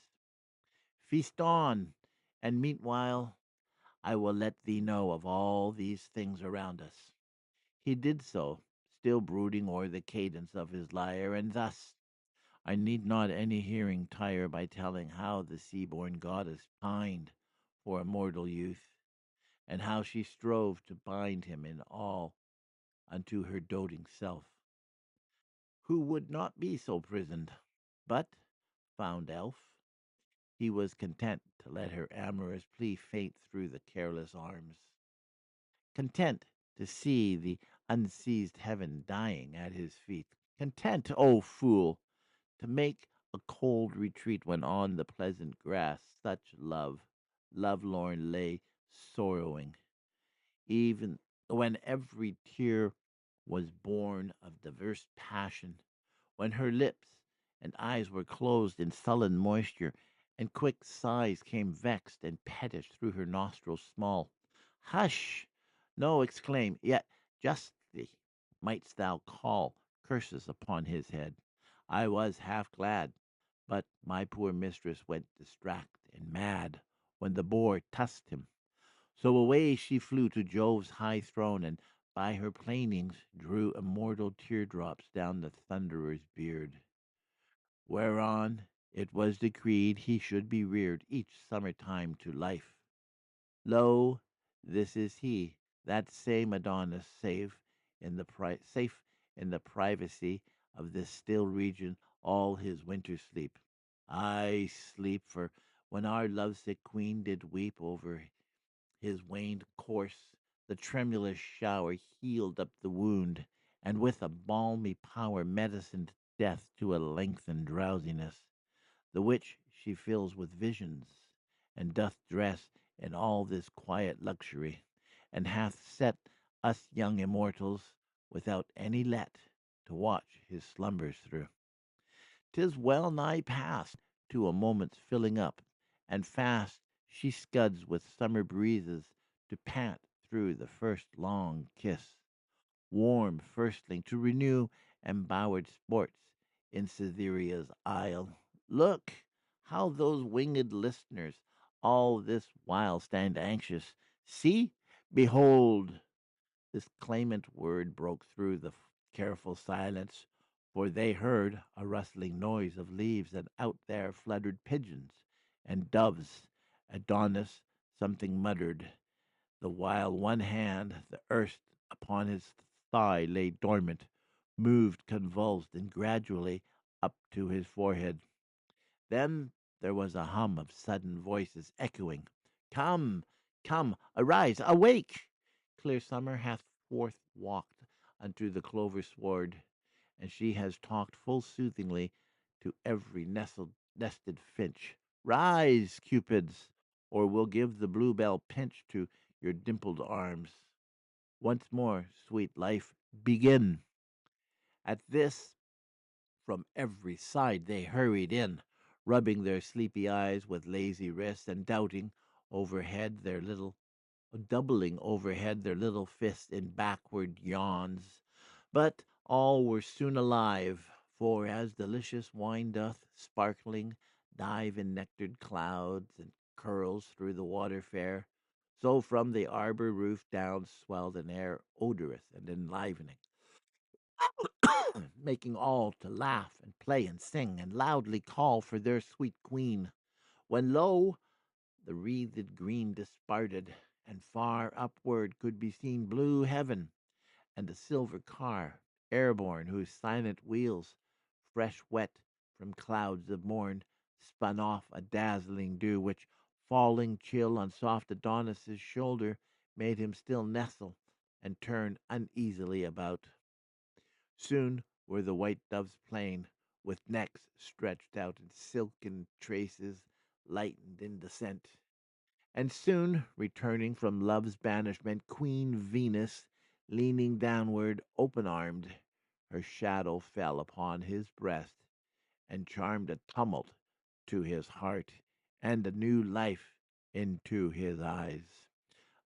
Speaker 1: Feast on, and meanwhile I will let thee know of all these things around us. He did so, still brooding o'er the cadence of his lyre, and thus I need not any hearing tire by telling how the sea-born goddess pined for a mortal youth, and how she strove to bind him in all unto her doting self, who would not be so prisoned. But, found elf, he was content to let her amorous plea faint through the careless arms, content to see the unseized heaven dying at his feet, content, O fool, to make a cold retreat when on the pleasant grass such lovelorn lay sorrowing, even when every tear was born of diverse passion, when her lips and eyes were closed in sullen moisture, and quick sighs came vexed and pettish through her nostrils small. Hush! No, exclaim, yet justly mightst thou call curses upon his head. I was half glad, but my poor mistress went distract and mad when the boar tusked him. So away she flew to Jove's high throne, and by her plainings drew immortal teardrops down the thunderer's beard, whereon it was decreed he should be reared each summer time to life. Lo, this is he, that same Adonis, safe in the privacy of this still region all his winter sleep. I sleep, for when our lovesick queen did weep over his waned course, the tremulous shower healed up the wound, and with a balmy power medicined death to a lengthened drowsiness, the which she fills with visions, and doth dress in all this quiet luxury, and hath set us young immortals without any let to watch his slumbers through. 'Tis well nigh past to a moment's filling up, and fast she scuds with summer breezes to pant through the first long kiss, warm firstling to renew embowered sports in Cytherea's isle. Look, how those winged listeners all this while stand anxious. See, behold, this clamant word broke through the careful silence, for they heard a rustling noise of leaves, and out there fluttered pigeons and doves. Adonis something muttered, the while one hand, the earth upon his thigh, lay dormant, moved, convulsed, and gradually up to his forehead. Then there was a hum of sudden voices echoing, "Come, come, arise, awake! Clear summer hath forth walked unto the clover sward, and she has talked full soothingly to every nested finch. Rise, Cupids, or we'll give the bluebell pinch to your dimpled arms. Once more, sweet life, begin." At this, from every side they hurried in, rubbing their sleepy eyes with lazy wrists, and doubling overhead their little fists in backward yawns. But all were soon alive, for as delicious wine doth, sparkling, dive in nectared clouds, and curls through the water fair, so from the arbor roof down swelled an air odorous and enlivening, making all to laugh and play and sing, and loudly call for their sweet queen. When lo, the wreathed green disparted, and far upward could be seen blue heaven, and a silver car, airborne, whose silent wheels, fresh wet from clouds of morn, spun off a dazzling dew, which, falling chill on soft Adonis's shoulder, made him still nestle and turn uneasily about. Soon were the white doves plain, with necks stretched out in silken traces, lightened in descent. And soon, returning from love's banishment, Queen Venus,
Speaker 2: Leaning downward, open armed, her shadow fell upon his breast and charmed a tumult to his heart and a new life into his eyes.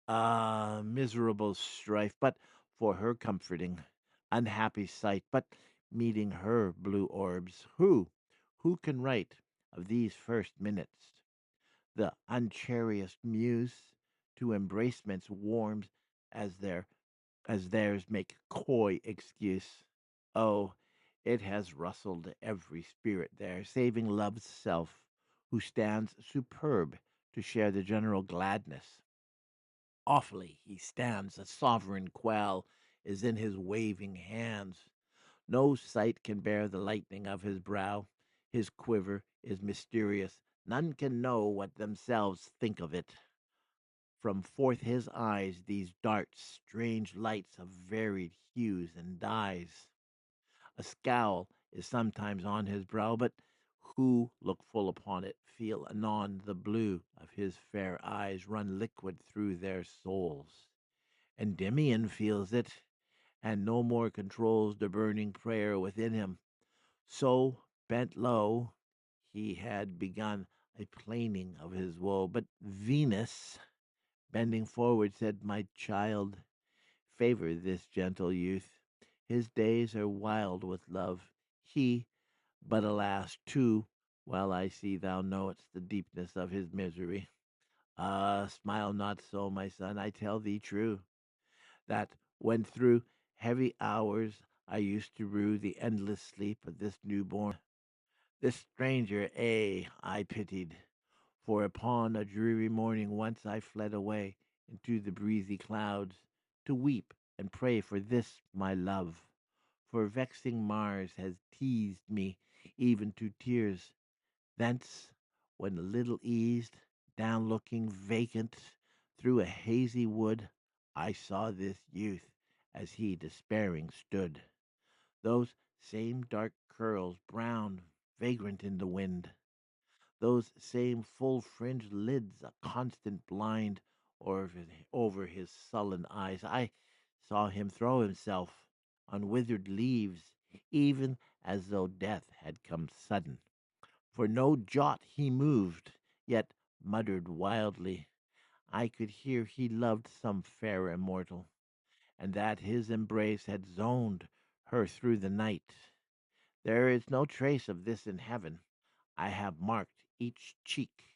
Speaker 2: Ah, miserable strife, but for her comforting, unhappy sight, but meeting her blue orbs. Who can write of these first minutes? The uncherished muse to embracements warms as theirs make coy excuse. Oh, it has rustled every spirit there, saving love's self, who stands superb to share the general gladness. Awfully he stands, a sovereign quell is in his waving hands. No sight can bear the lightning of his brow. His quiver is mysterious. None can know what themselves think of it. From forth his eyes these darts strange lights of varied hues and dyes. A scowl is sometimes on his brow, but who look full upon it feel anon the blue of his fair eyes run liquid through their souls. Endymion feels it, and no more controls the burning prayer within him. So, bent low, he had begun a plaining of his woe, but Venus, bending forward, said, "My child, favor this gentle youth. His days are wild with love. He, but alas, too, while I see thou knowest the deepness of his misery. Ah, smile not so, my son, I tell thee true, that when through heavy hours I used to rue the endless sleep of this newborn, this stranger, I pitied. For upon a dreary morning once I fled away into the breezy clouds to weep and pray for this my love. For vexing Mars has teased me even to tears. Thence, when a little eased, down looking vacant through a hazy wood, I saw this youth as he despairing stood. Those same dark curls, brown, vagrant in the wind, those same full fringed lids, a constant blind over his sullen eyes. I saw him throw himself on withered leaves, even as though death had come sudden. For no jot he moved, yet muttered wildly. I could hear he loved some fair immortal, and that his embrace had zoned her through the night. There is no trace of this in heaven. I have marked each cheek,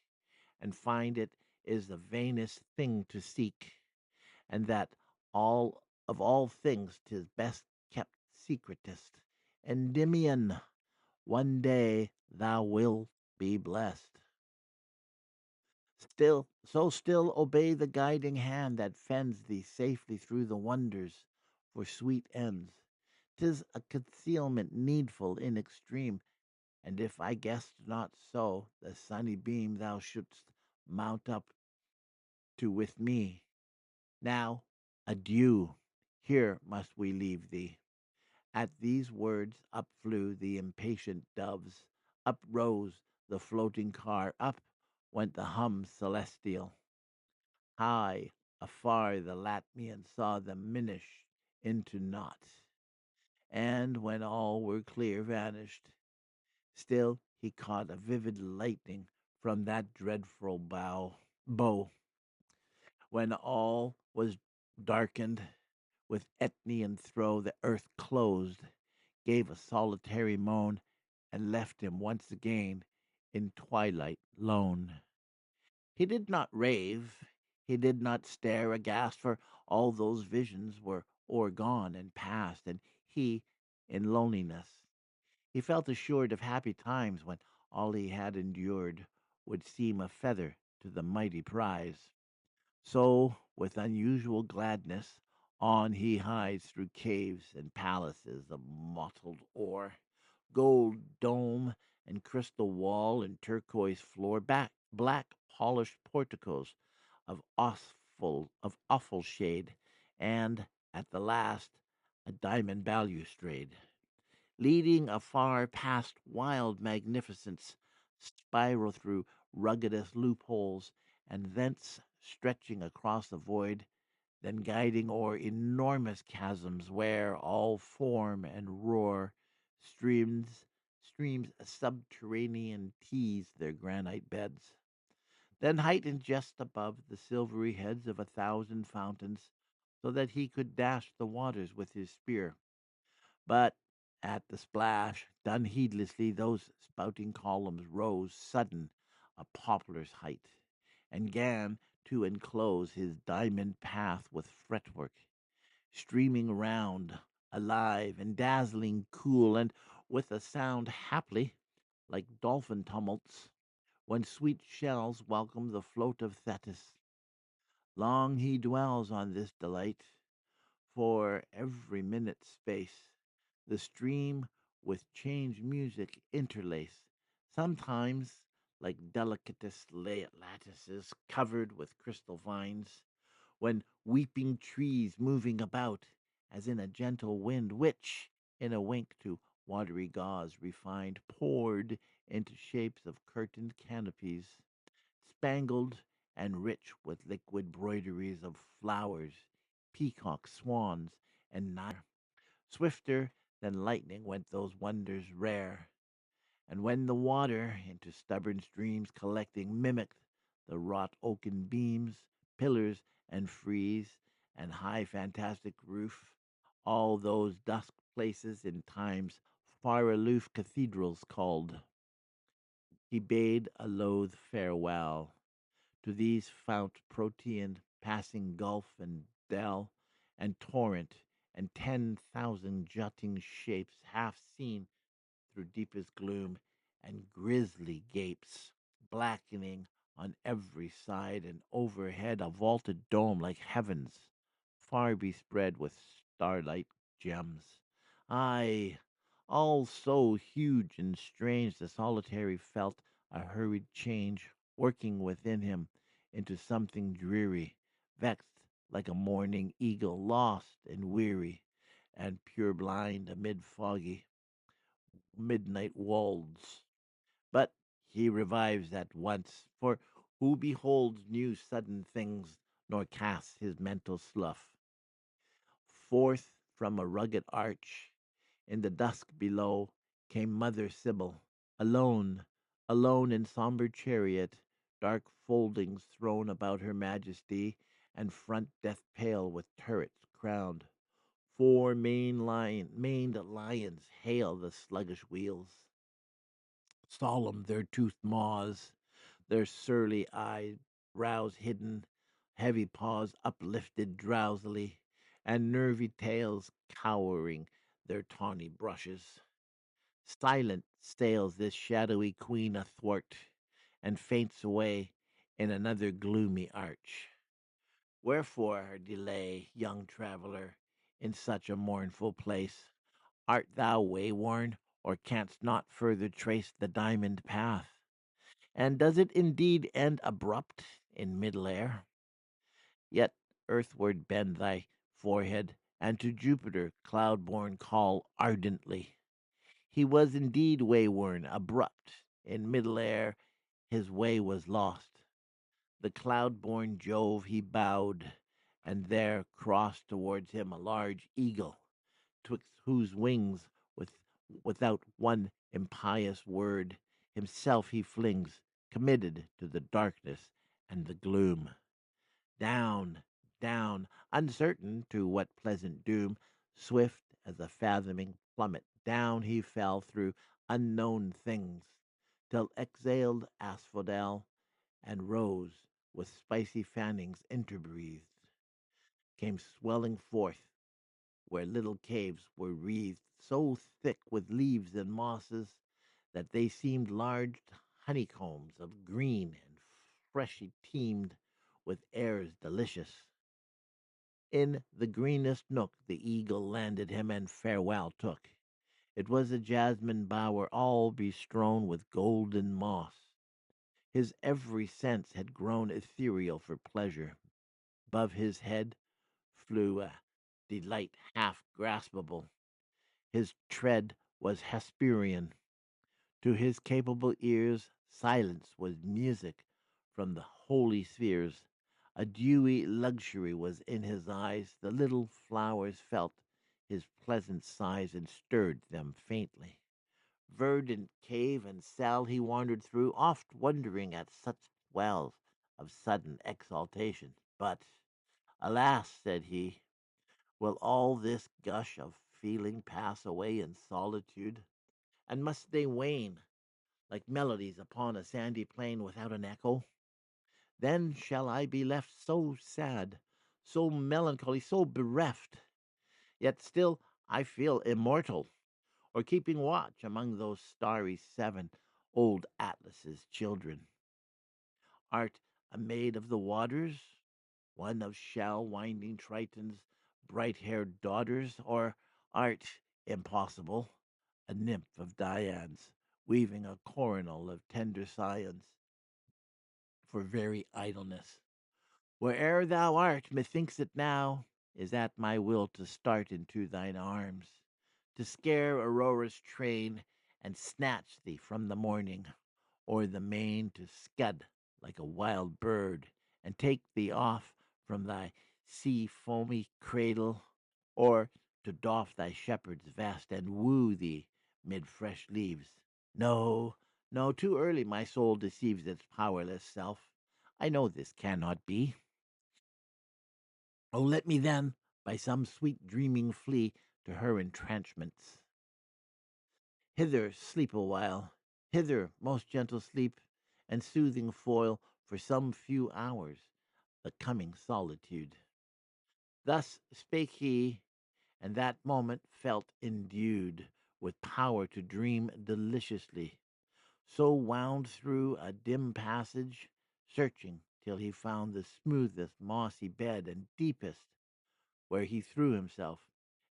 Speaker 2: and find it is the vainest thing to seek, and that all things 'tis best kept secretest. Endymion, one day thou wilt be blessed. Still obey the guiding hand that fends thee safely through the wonders for sweet ends. 'Tis a concealment needful in extreme, and if I guessed not so, the sunny beam thou shouldst mount up to with me. Now, adieu. Here must we leave thee. At these words up flew the impatient doves, up rose the floating car, up went the hum celestial. High afar the Latmian saw them minish into naught, and when all were clear vanished. Still he caught a vivid lightning from that dreadful bow. When all was darkened with Etnian throe, the earth closed, gave a solitary moan, and left him once again in twilight lone. He did not rave, he did not stare aghast, for all those visions were o'ergone and past, and he in loneliness. He felt assured of happy times when all he had endured would seem a feather to the mighty prize. So, with unusual gladness, on he hies through caves and palaces of mottled ore, gold dome and crystal wall and turquoise floor, black polished porticos of awful shade, and at the last a diamond balustrade leading afar past wild magnificence, spiral through ruggedest loopholes, and thence stretching across the void, then guiding o'er enormous chasms where all form and roar streams subterranean tease their granite beds, then heightened just above the silvery heads of 1,000 fountains, so that he could dash the waters with his spear. But at the splash, done heedlessly, those spouting columns rose sudden a poplar's height, and gan to enclose his diamond path with fretwork, streaming round, alive and dazzling cool, and with a sound haply like dolphin tumults, when sweet shells welcome the float of Thetis. Long he dwells on this delight, for every minute's space the stream with changed music interlace, sometimes like delicatest lattices covered with crystal vines, when weeping trees moving about, as in a gentle wind, which, in a wink to watery gauze refined, poured into shapes of curtained canopies, spangled and rich with liquid broideries of flowers, peacocks, swans, and swifter than lightning went those wonders rare, and when the water, into stubborn streams collecting, mimicked the wrought oaken beams, pillars, and frieze, and high fantastic roof, all those dusk places in time's far aloof cathedrals called, he bade a loath farewell to these fount protean, passing gulf and dell and torrent, and 10,000 jutting shapes half seen through deepest gloom, and grisly gapes, blackening on every side, and overhead a vaulted dome like heavens, far bespread with starlight gems. Ay, all so huge and strange the solitary felt a hurried change working within him into something dreary, vexed like a mourning eagle lost and weary, and pure-blind amid foggy midnight wolds. But he revives at once, for who beholds new sudden things, nor casts his mental slough forth from a rugged arch? In the dusk below came Mother Sybil, alone, alone in sombre chariot, dark foldings thrown about her majesty, and front death pale with turrets crowned. Four maned lions hail the sluggish wheels, solemn their toothed maws, their surly eyebrows hidden, heavy paws uplifted drowsily, and nervy tails cowering their tawny brushes. Silent sails this shadowy queen athwart, and faints away in another gloomy arch. Wherefore delay, young traveler, in such a mournful place? Art thou wayworn, or canst not further trace the diamond path? And does it indeed end abrupt in middle air? Yet earthward bend thy forehead, and to Jupiter cloud-born call ardently. He was indeed wayworn, abrupt, in middle air his way was lost. The cloud-born Jove he bowed, and there crossed towards him a large eagle, twixt whose wings, without one impious word, himself he flings, committed to the darkness and the gloom. Down, down, uncertain to what pleasant doom, swift as a fathoming plummet, down he fell through unknown things, till exhaled asphodel and rose with spicy fannings interbreathed, came swelling forth where little caves were wreathed so thick with leaves and mosses that they seemed large honeycombs of green, and freshly teemed with airs delicious. In the greenest nook the eagle landed him, and farewell took. It was a jasmine bower all bestrown with golden moss. His every sense had grown ethereal for pleasure. Above his head flew a delight half graspable. His tread was Hesperian. To his capable ears silence was music from the holy spheres. A dewy luxury was in his eyes. The little flowers felt his pleasant sighs and stirred them faintly. Verdant cave and cell he wandered through, oft wondering at such wells of sudden exaltation. But, alas, said he, will all this gush of feeling pass away in solitude? And must they wane like melodies upon a sandy plain without an echo? Then shall I be left so sad, so melancholy, so bereft, yet still I feel immortal, or keeping watch among those starry seven, old Atlas's children. Art a maid of the waters, one of shell winding Triton's bright haired daughters, or art impossible, a nymph of Dian's, weaving a coronal of tender scions for very idleness? Where'er thou art, methinks it now is at my will to start into thine arms, to scare Aurora's train and snatch thee from the morning, o'er the main to scud like a wild bird, and take thee off from thy sea foamy cradle, or to doff thy shepherd's vest and woo thee mid fresh leaves. No, no, too early my soul deceives its powerless self. I know this cannot be. Oh, let me then, by some sweet dreaming flee to her entrenchments. Hither, sleep awhile. Hither, most gentle sleep, and soothing foil for some few hours the coming solitude. Thus spake he, and that moment felt endued with power to dream deliciously. So wound through a dim passage, searching till he found the smoothest mossy bed and deepest, where he threw himself,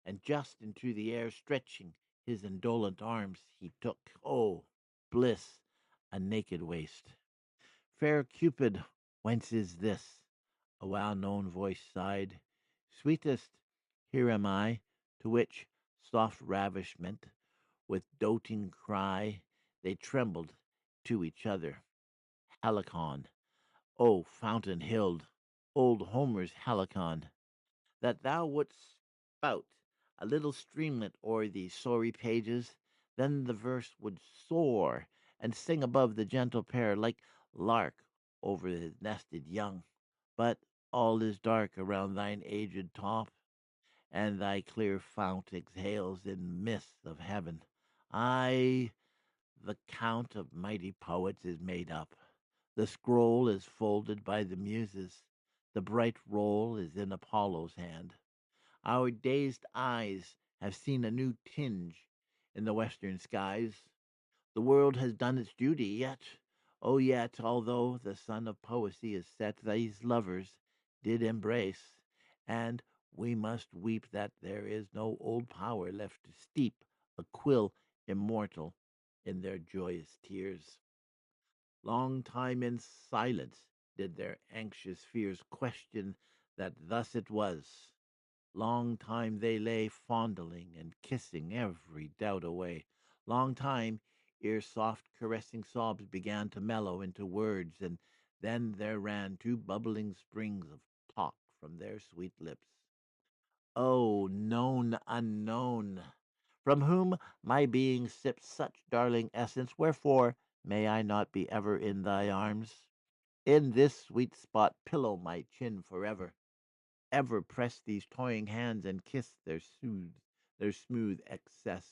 Speaker 2: and just into the air stretching his indolent arms, he took, oh, bliss, a naked waist. Fair Cupid, whence is this? A well known voice sighed. Sweetest, here am I, to which soft ravishment, with doting cry, they trembled to each other. Helicon, O fountain Hild, old Homer's Helicon, that thou wouldst spout a little streamlet o'er these sorry pages, then the verse would soar and sing above the gentle pair like lark over his nested young. But all is dark around thine aged top, and thy clear fount exhales in mists of heaven. Ay, the count of mighty poets is made up. The scroll is folded by the muses. The bright roll is in Apollo's hand. Our dazed eyes have seen a new tinge in the western skies. The world has done its duty, yet, oh, yet, although the sun of poesy is set, these lovers did embrace, and we must weep that there is no old power left to steep a quill immortal in their joyous tears. Long time in silence did their anxious fears question that thus it was. Long time they lay fondling and kissing every doubt away. Long time ere soft caressing sobs began to mellow into words, and then there ran two bubbling springs of talk from their sweet lips. Oh, known unknown, from whom my being sips such darling essence, wherefore may I not be ever in thy arms? In this sweet spot pillow my chin forever, ever press these toying hands and kiss their smooth excess.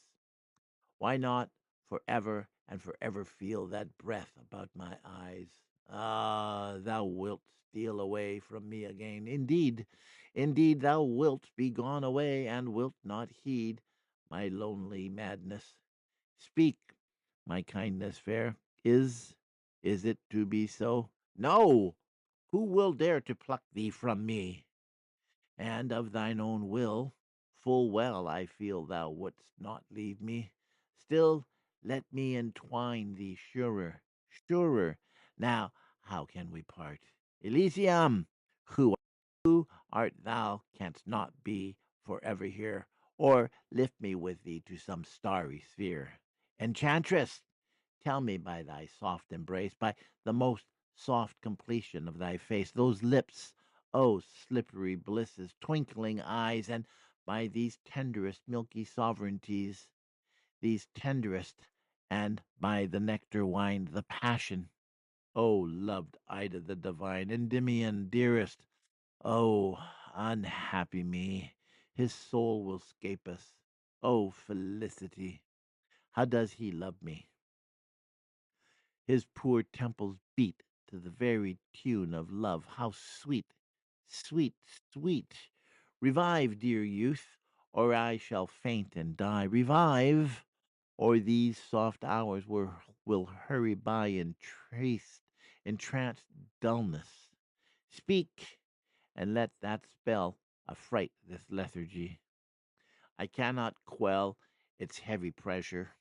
Speaker 2: Why not forever and forever feel that breath about my eyes? Ah, thou wilt steal away from me again. Indeed, indeed, thou wilt be gone away, and wilt not heed my lonely madness. Speak, my kindness fair. Is it to be so? No! Who will dare to pluck thee from me? And of thine own will, full well I feel thou wouldst not leave me. Still, let me entwine thee surer, surer. Now, how can we part? Elysium, who, who art thou canst not be forever here, or lift me with thee to some starry sphere. Enchantress, tell me by thy soft embrace, by the most soft completion of thy face, those lips Oh, slippery blisses, twinkling eyes, and by these tenderest milky sovereignties, these tenderest, and by the nectar wine, the passion. O loved Ida the divine, Endymion, dearest, O unhappy me, his soul will scape us. O felicity, how does he love me? His poor temples beat to the very tune of love. How sweet, sweet, sweet! Revive, dear youth, or I shall faint and die. Revive, or these soft hours will hurry by in entranced dullness. Speak, and let that spell affright this lethargy. I cannot quell its heavy pressure,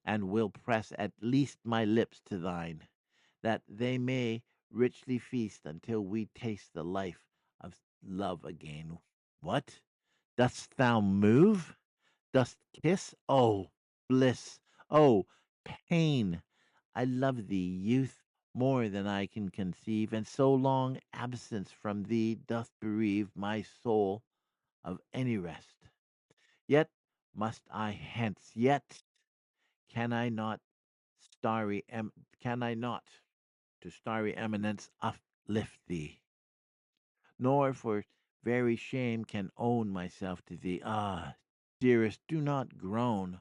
Speaker 2: and will press at least my lips to thine, that they may richly feast until we taste the life of love again. What? Dost thou move? Dost kiss? Oh, bliss! Oh, pain! I love thee, youth, more than I can conceive, and so long absence from thee doth bereave my soul of any rest. Yet must I hence, yet can I not can I not to starry eminence uplift thee, nor for very shame can own myself to thee. Ah, dearest, do not groan,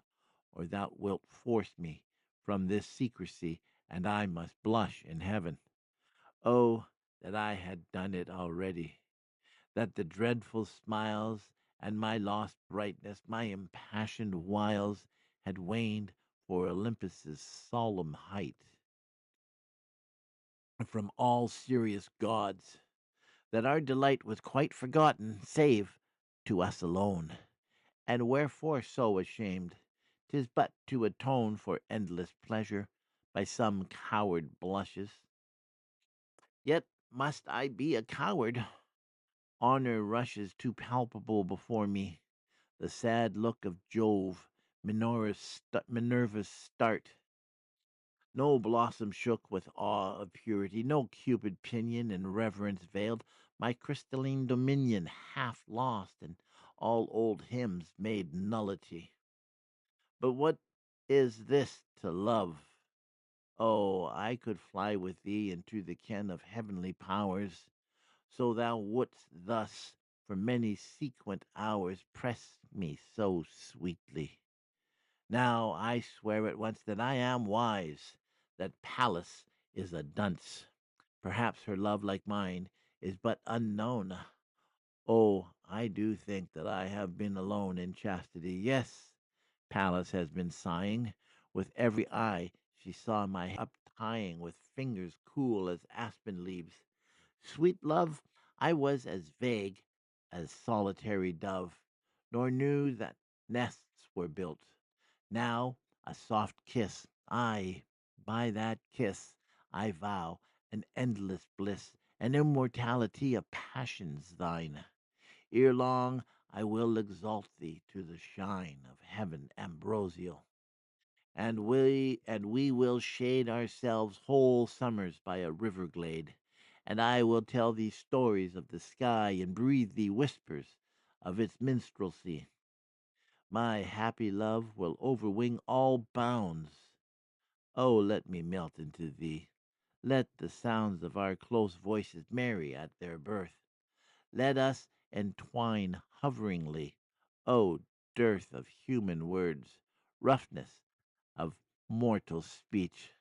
Speaker 2: or thou wilt force me from this secrecy, and I must blush in heaven. Oh, that I had done it already, that the dreadful smiles and my lost brightness, my impassioned wiles, had waned for Olympus's solemn height, from all serious gods, that our delight was quite forgotten, save to us alone. And wherefore so ashamed? 'Tis but to atone for endless pleasure by some coward blushes. Yet must I be a coward? Honor rushes too palpable before me. The sad look of Jove, Minerva's start. No blossom shook with awe of purity, no Cupid pinion in reverence veiled, my crystalline dominion half lost, and all old hymns made nullity. But what is this to love? Oh, I could fly with thee into the ken of heavenly powers, so thou wouldst thus for many sequent hours press me so sweetly. Now I swear at once that I am wise, that Pallas is a dunce. Perhaps her love, like mine, is but unknown. Oh, I do think that I have been alone in chastity. Yes, Pallas has been sighing. With every eye she saw my hair uptying with fingers cool as aspen leaves. Sweet love, I was as vague as solitary dove, nor knew that nests were built. Now a soft kiss, ay, by that kiss I vow an endless bliss, an immortality of passions thine. Ere long I will exalt thee to the shine of heaven ambrosial, and we will shade ourselves whole summers by a river glade, and I will tell thee stories of the sky and breathe thee whispers of its minstrelsy. My happy love will overwing all bounds. Oh, let me melt into thee. Let the sounds of our close voices marry at their birth. Let us entwine hoveringly. O dearth of human words, roughness of mortal speech,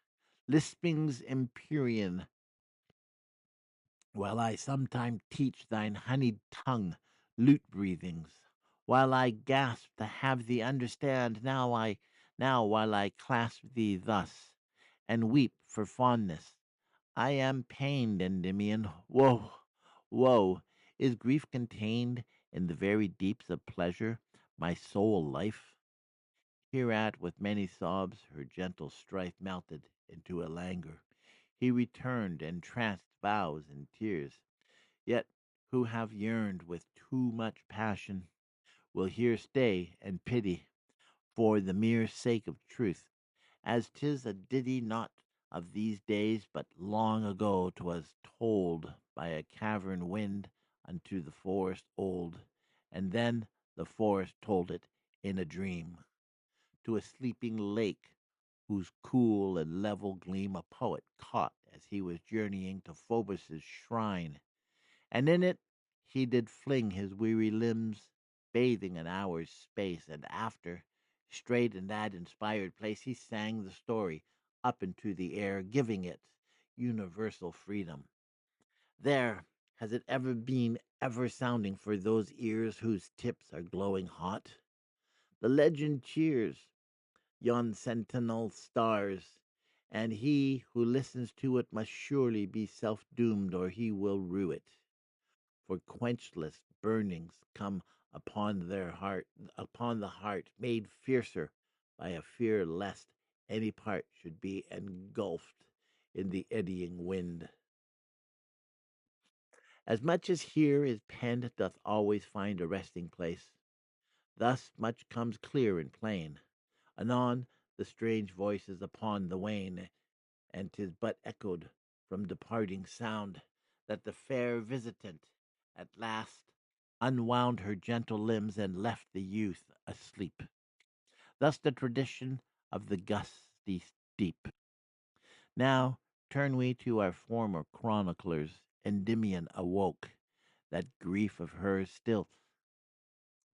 Speaker 2: lispings empyrean, while I sometime teach thine honeyed tongue lute breathings, while I gasp to have thee understand, now while I clasp thee thus, and weep for fondness. I am pained, Endymion. Woe, woe! Is grief contained in the very deeps of pleasure, my sole life? Hereat, with many sobs, her gentle strife melted into a languor. He returned, entranced vows and tears. Yet, who have yearned with too much passion, will here stay and pity, for the mere sake of truth, as 'tis a ditty not of these days, but long ago 'twas told by a cavern wind unto the forest old, and then the forest told it in a dream to a sleeping lake whose cool and level gleam a poet caught as he was journeying to Phobos's shrine, and in it he did fling his weary limbs, bathing an hour's space, and after, straight in that inspired place, he sang the story up into the air, giving it universal freedom. There, has it ever been, ever sounding for those ears whose tips are glowing hot? The legend cheers yon sentinel stars, and he who listens to it must surely be self doomed, or he will rue it. For quenchless burnings come upon the heart, made fiercer by a fear lest any part should be engulfed in the eddying wind. As much as here is penned doth always find a resting place, thus much comes clear and plain. Anon the strange voice is upon the wane, and 'tis but echoed from departing sound, that the fair visitant at last unwound her gentle limbs and left the youth asleep. Thus the tradition of the gusty steep. Now turn we to our former chroniclers. Endymion awoke. That grief of hers still,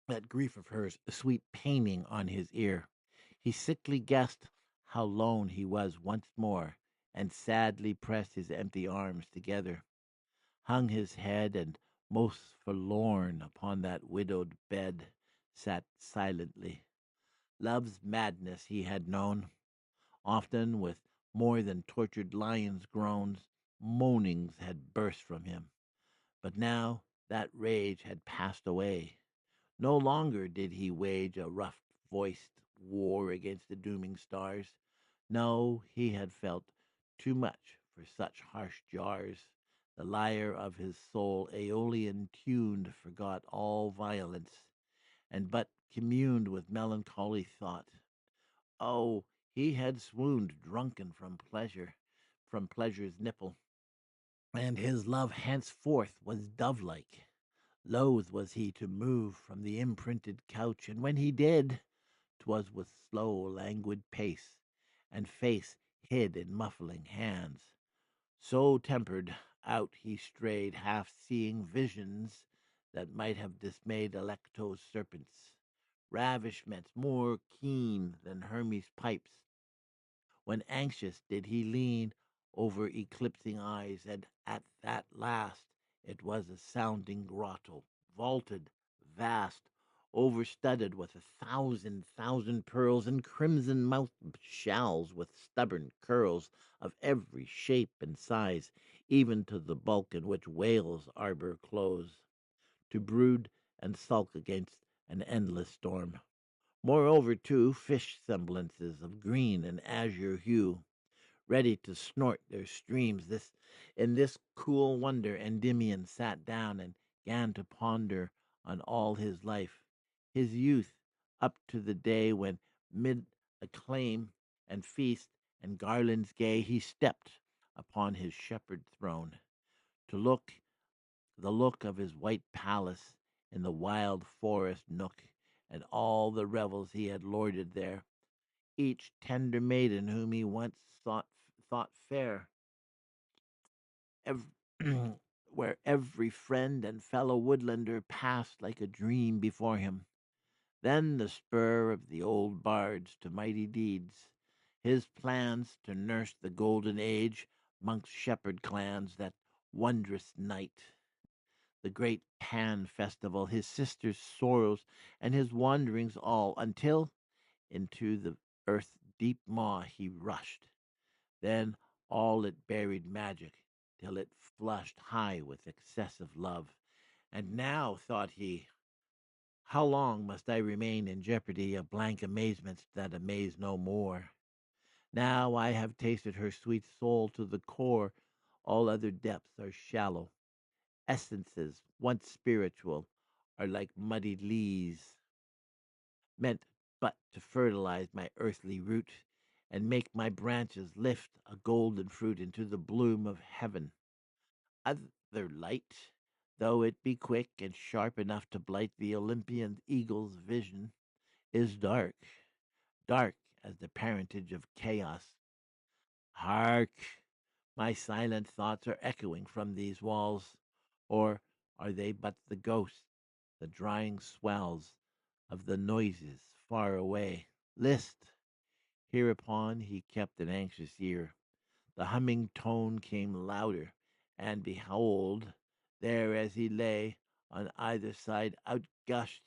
Speaker 2: that grief of hers, sweet paining on his ear. He sickly guessed how lone he was once more, and sadly pressed his empty arms together, hung his head, and most forlorn upon that widowed bed sat silently. Love's madness he had known, often with more than tortured lion's groans, moanings had burst from him. But now that rage had passed away. No longer did he wage a rough voiced war against the dooming stars. No, he had felt too much for such harsh jars. The lyre of his soul, Aeolian tuned, forgot all violence, and but communed with melancholy thought. Oh, he had swooned drunken from pleasure's nipple, and his love henceforth was dove-like. Loath was he to move from the imprinted couch, and when he did, 'twas with slow, languid pace, and face hid in muffling hands. So tempered, out he strayed, half seeing visions that might have dismayed Alecto's serpents, ravishments more keen than Hermes' pipes. When anxious did he lean over eclipsing eyes, and at that last it was a sounding grotto, vaulted, vast, overstudded with 1,000 pearls, and crimson mouthed shells with stubborn curls of every shape and size, even to the bulk in which whales arbor close, to brood and sulk against an endless storm. Moreover, too, fish semblances of green and azure hue, ready to snort their streams. In this cool wonder, Endymion sat down and gan to ponder on all his life, his youth, up to the day when, mid acclaim and feast and garlands gay, he stepped upon his shepherd throne to look the look of his white palace in the wild forest nook, and all the revels he had lorded there, each tender maiden whom he once thought fair, ev- where every friend and fellow woodlander passed like a dream before him. Then the spur of the old bards to mighty deeds, his plans to nurse the golden age mongst shepherd clans, that wondrous night, the great Pan festival, his sister's sorrows, and his wanderings all, until into the earth's deep maw he rushed. Then all it buried magic, till it flushed high with excessive love. And now, thought he, how long must I remain in jeopardy of blank amazements that amaze no more? Now I have tasted her sweet soul to the core, all other depths are shallow. Essences, once spiritual, are like muddied lees, meant but to fertilize my earthly root, and make my branches lift a golden fruit into the bloom of heaven. Other light, though it be quick and sharp enough to blight the Olympian eagle's vision, is dark, dark as the parentage of chaos. Hark! My silent thoughts are echoing from these walls, or are they but the ghosts, the drying swells of the noises far away? List! Hereupon he kept an anxious ear. The humming tone came louder, and behold, there as he lay, on either side outgushed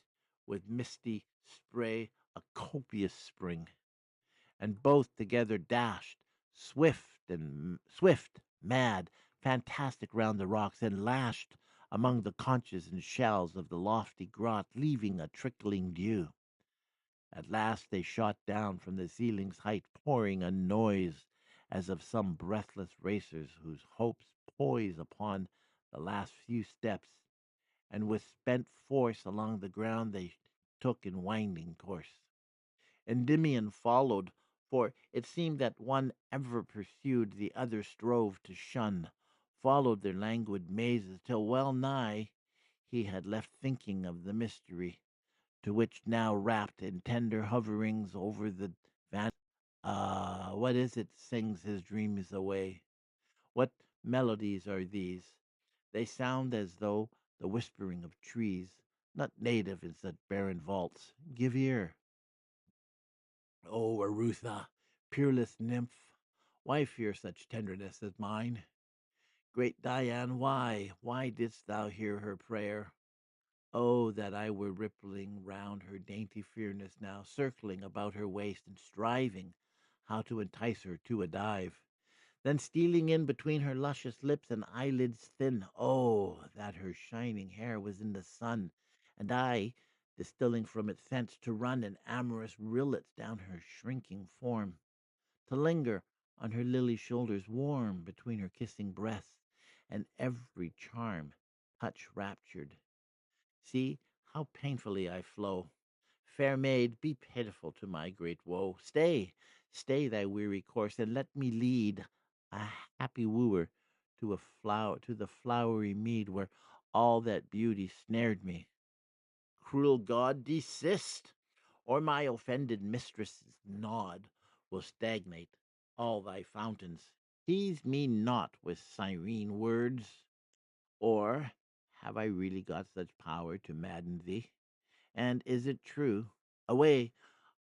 Speaker 2: with misty spray a copious spring, and both together dashed, swift, mad, fantastic round the rocks, and lashed among the conches and shells of the lofty grot, leaving a trickling dew. At last they shot down from the ceiling's height, pouring a noise as of some breathless racers whose hopes poise upon the last few steps, and with spent force along the ground they took in winding course. Endymion followed, for it seemed that one ever pursued, the other strove to shun, followed their languid mazes till well nigh he had left thinking of the mystery, to which now wrapped in tender hoverings over the van. What is it sings his dreams away? What melodies are these? They sound as though the whispering of trees, not native in such barren vaults. Give ear. O Arutha, peerless nymph, why fear such tenderness as mine? Great Dian, why didst thou hear her prayer? Oh, that I were rippling round her dainty fairness now, circling about her waist and striving how to entice her to a dive. Then stealing in between her luscious lips and eyelids thin. Oh, that her shining hair was in the sun, and I, distilling from it thence, to run in amorous rillets down her shrinking form, to linger on her lily shoulders warm between her kissing breasts, and every charm touch raptured. See how painfully I flow. Fair maid, be pitiful to my great woe. Stay, stay thy weary course, and let me lead a happy wooer to the flowery mead where all that beauty snared me. Cruel God, desist, or my offended mistress's nod will stagnate all thy fountains. Tease me not with siren words, or have I really got such power to madden thee? And is it true? Away,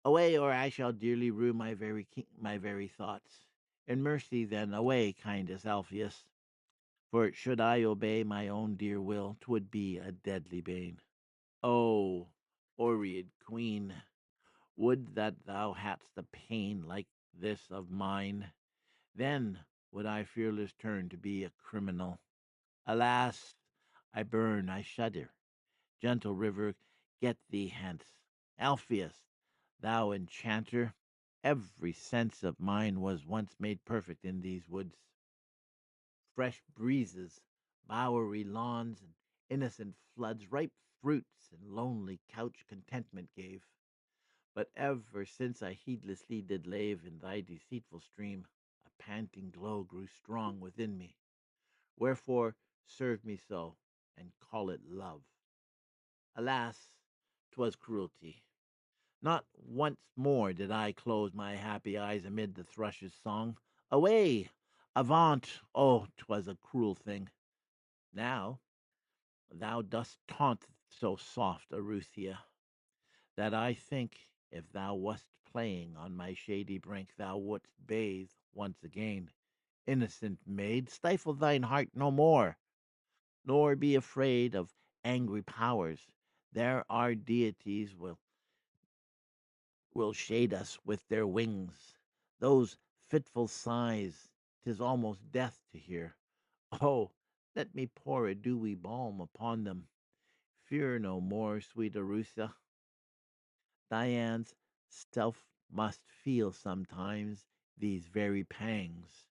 Speaker 2: away, or I shall dearly rue my very thoughts. In mercy, then, away, kindest Alpheus. For should I obey my own dear will, 'twould be a deadly bane. O Oread Queen, would that thou hadst a pain like this of mine. Then would I fearless turn to be a criminal. Alas, I burn, I shudder. Gentle river, get thee hence. Alpheus, thou enchanter, every sense of mine was once made perfect in these woods. Fresh breezes, bowery lawns, and innocent floods, ripe fruits, and lonely couch contentment gave. But ever since I heedlessly did lave in thy deceitful stream, a panting glow grew strong within me. Wherefore serve me so, and call it love. Alas, 'twas cruelty. Not once more did I close my happy eyes amid the thrush's song. Away! Avaunt! Oh, 'twas a cruel thing. Now thou dost taunt so soft, Aruthia, that I think if thou wast playing on my shady brink, thou wouldst bathe once again. Innocent maid, stifle thine heart no more, nor be afraid of angry powers. There are deities will shade us with their wings. Those fitful sighs, 'tis almost death to hear. Oh, let me pour a dewy balm upon them. Fear no more, sweet Arusa. Diane's self must feel sometimes these very pangs.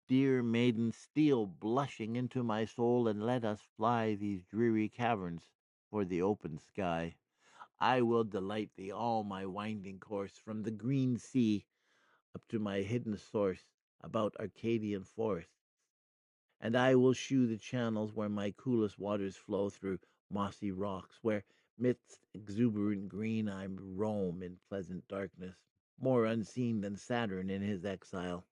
Speaker 2: Dear maiden, steal blushing into my soul, and let us fly these dreary caverns for the open sky. I will delight thee all my winding course, from the green sea up to my hidden source about Arcadian forests. and I will shew the channels where my coolest waters flow through mossy rocks, where midst exuberant green I roam in pleasant darkness, more unseen than Saturn in his exile,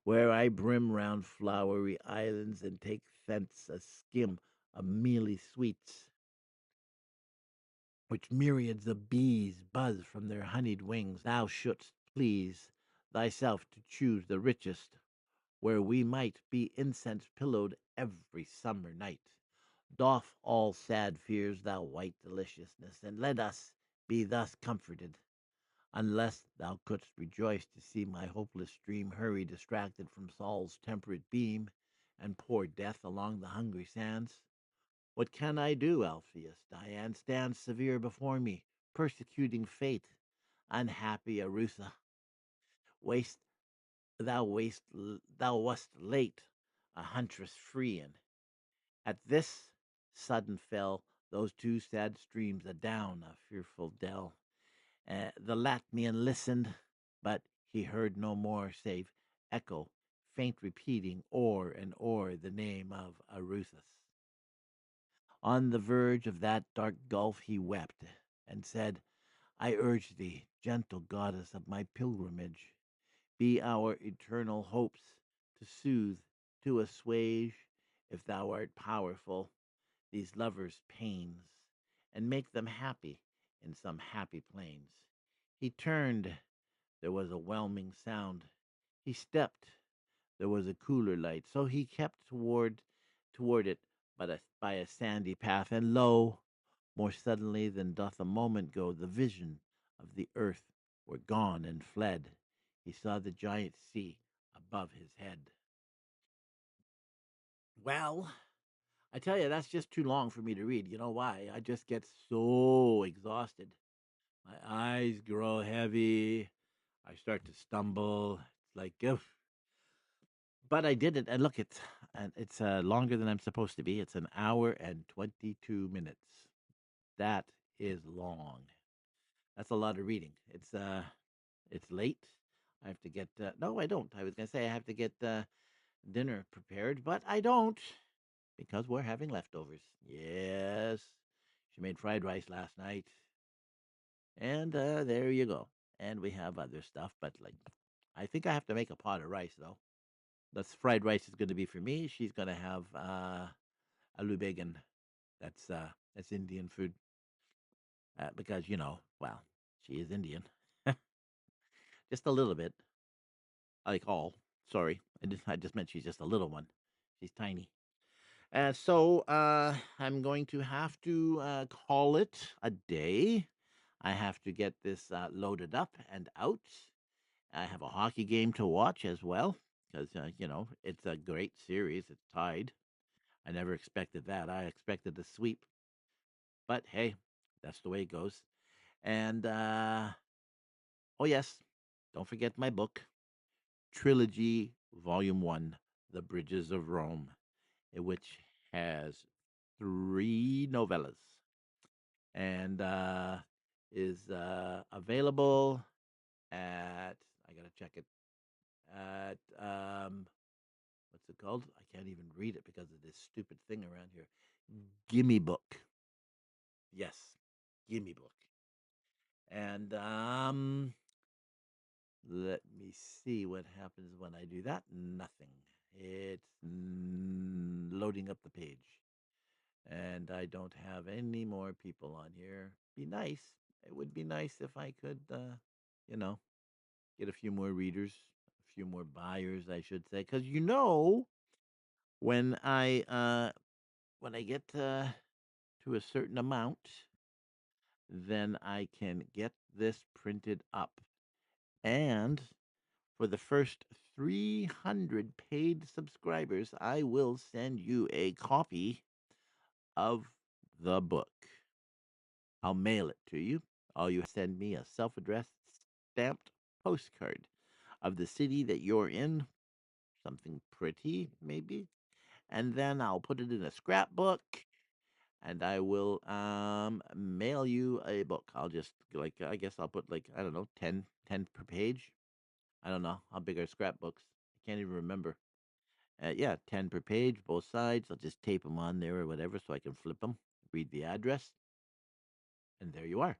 Speaker 2: where I brim round flowery islands and take thence a skim of mealy sweets, which myriads of bees buzz from their honeyed wings. Thou shouldst please thyself to choose the richest, where we might be incense pillowed every summer night. Doff all sad fears, thou white deliciousness, and let us be thus comforted, unless thou couldst rejoice to see my hopeless stream hurry distracted from Sol's temperate beam, and pour death along the hungry sands. What can I do, Alpheus? Diane stands severe before me, persecuting fate. Unhappy Arusa, waste thou wast late, a huntress free, and at this sudden fell those two sad streams adown a fearful dell. The Latmian listened, but he heard no more save echo, faint repeating o'er and o'er the name of Arusus. On the verge of that dark gulf he wept, and said, I urge thee, gentle goddess of my pilgrimage, be our eternal hopes to soothe, to assuage, if thou art powerful, these lovers' pains, and make them happy in some happy plains. He turned, there was a whelming sound. He stepped, there was a cooler light. So he kept toward it, but by a sandy path, and lo, more suddenly than doth a moment go, the vision of the earth were gone and fled. He saw the giant sea above his head. Well, I tell you, that's just too long for me to read. You know why? I just get so exhausted. My eyes grow heavy. I start to stumble. It's like, ugh. But I did it, and look, it's longer than I'm supposed to be. It's an hour and 22 minutes. That is long. That's a lot of reading. It's late. I have to get. No, I don't. I was gonna say I have to get dinner prepared, but I don't because we're having leftovers. Yes, she made fried rice last night, and there you go. And we have other stuff, but like, I think I have to make a pot of rice though. That's fried rice is going to be for me. She's going to have aloo began. That's Indian food because well, she is Indian, just a little bit. Like all. Sorry, I just meant she's just a little one. She's tiny. So I'm going to have to call it a day. I have to get this loaded up and out. I have a hockey game to watch as well because it's a great series. It's tied. I never expected that. I expected a sweep, but hey, that's the way it goes. And oh yes, don't forget my book, Trilogy Volume One, The Bridges of Rome, which has three novellas and is available at. I gotta check it at what's it called? I can't even read it because of this stupid thing around here. Gimme Book. Yes, Gimme Book. And let me see what happens when I do that. Nothing. It's loading up the page. And I don't have any more people on here. Be nice. It would be nice if I could, you know, get a few more readers, a few more buyers, I should say. Because when I get to a certain amount, then I can get this printed up. And for the first 300 paid subscribers, I will send you a copy of the book. I'll mail it to you. All you send me a self-addressed stamped postcard of the city that you're in, something pretty maybe, and then I'll put it in a scrapbook and I will mail you a book. I'll just like I guess I'll put like I don't know 10 per page. I don't know how big are scrapbooks. I can't even remember.
Speaker 1: Yeah, 10 per page, both sides. I'll just tape them on there or whatever so I can flip them, read the address, and there you are.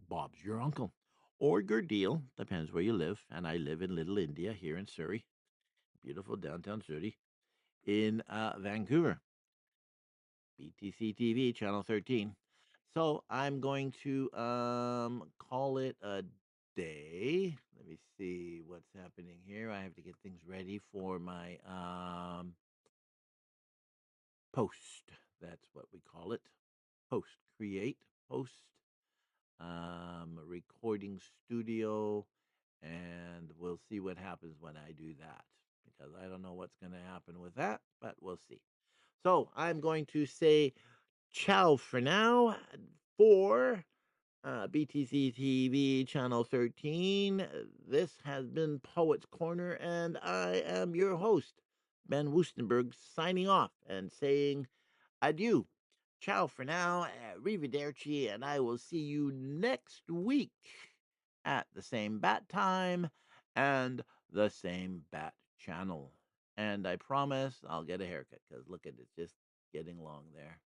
Speaker 1: Bob's your uncle. Or Gurdeel, depends where you live. And I live in Little India here in Surrey, beautiful downtown Surrey, in Vancouver. BTC-TV, Channel 13. So I'm going to call it a day. Let me see what's happening here. I have to get things ready for my post. That's what we call it. Post. Create, post, recording studio, and we'll see what happens when I do that because I don't know what's going to happen with that, but we'll see. So I'm going to say ciao for now for BTC TV Channel 13. This has been Poets Corner, and I am your host, Ben Woostenberg, signing off and saying adieu. Ciao for now, arrivederci, and I will see you next week at the same bat time and the same bat channel. And I promise I'll get a haircut because look at it, just getting long there.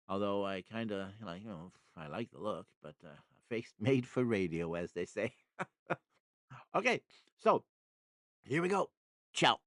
Speaker 1: Although I kind of like, I like the look, but a face made for radio, as they say. Okay, so here we go. Ciao.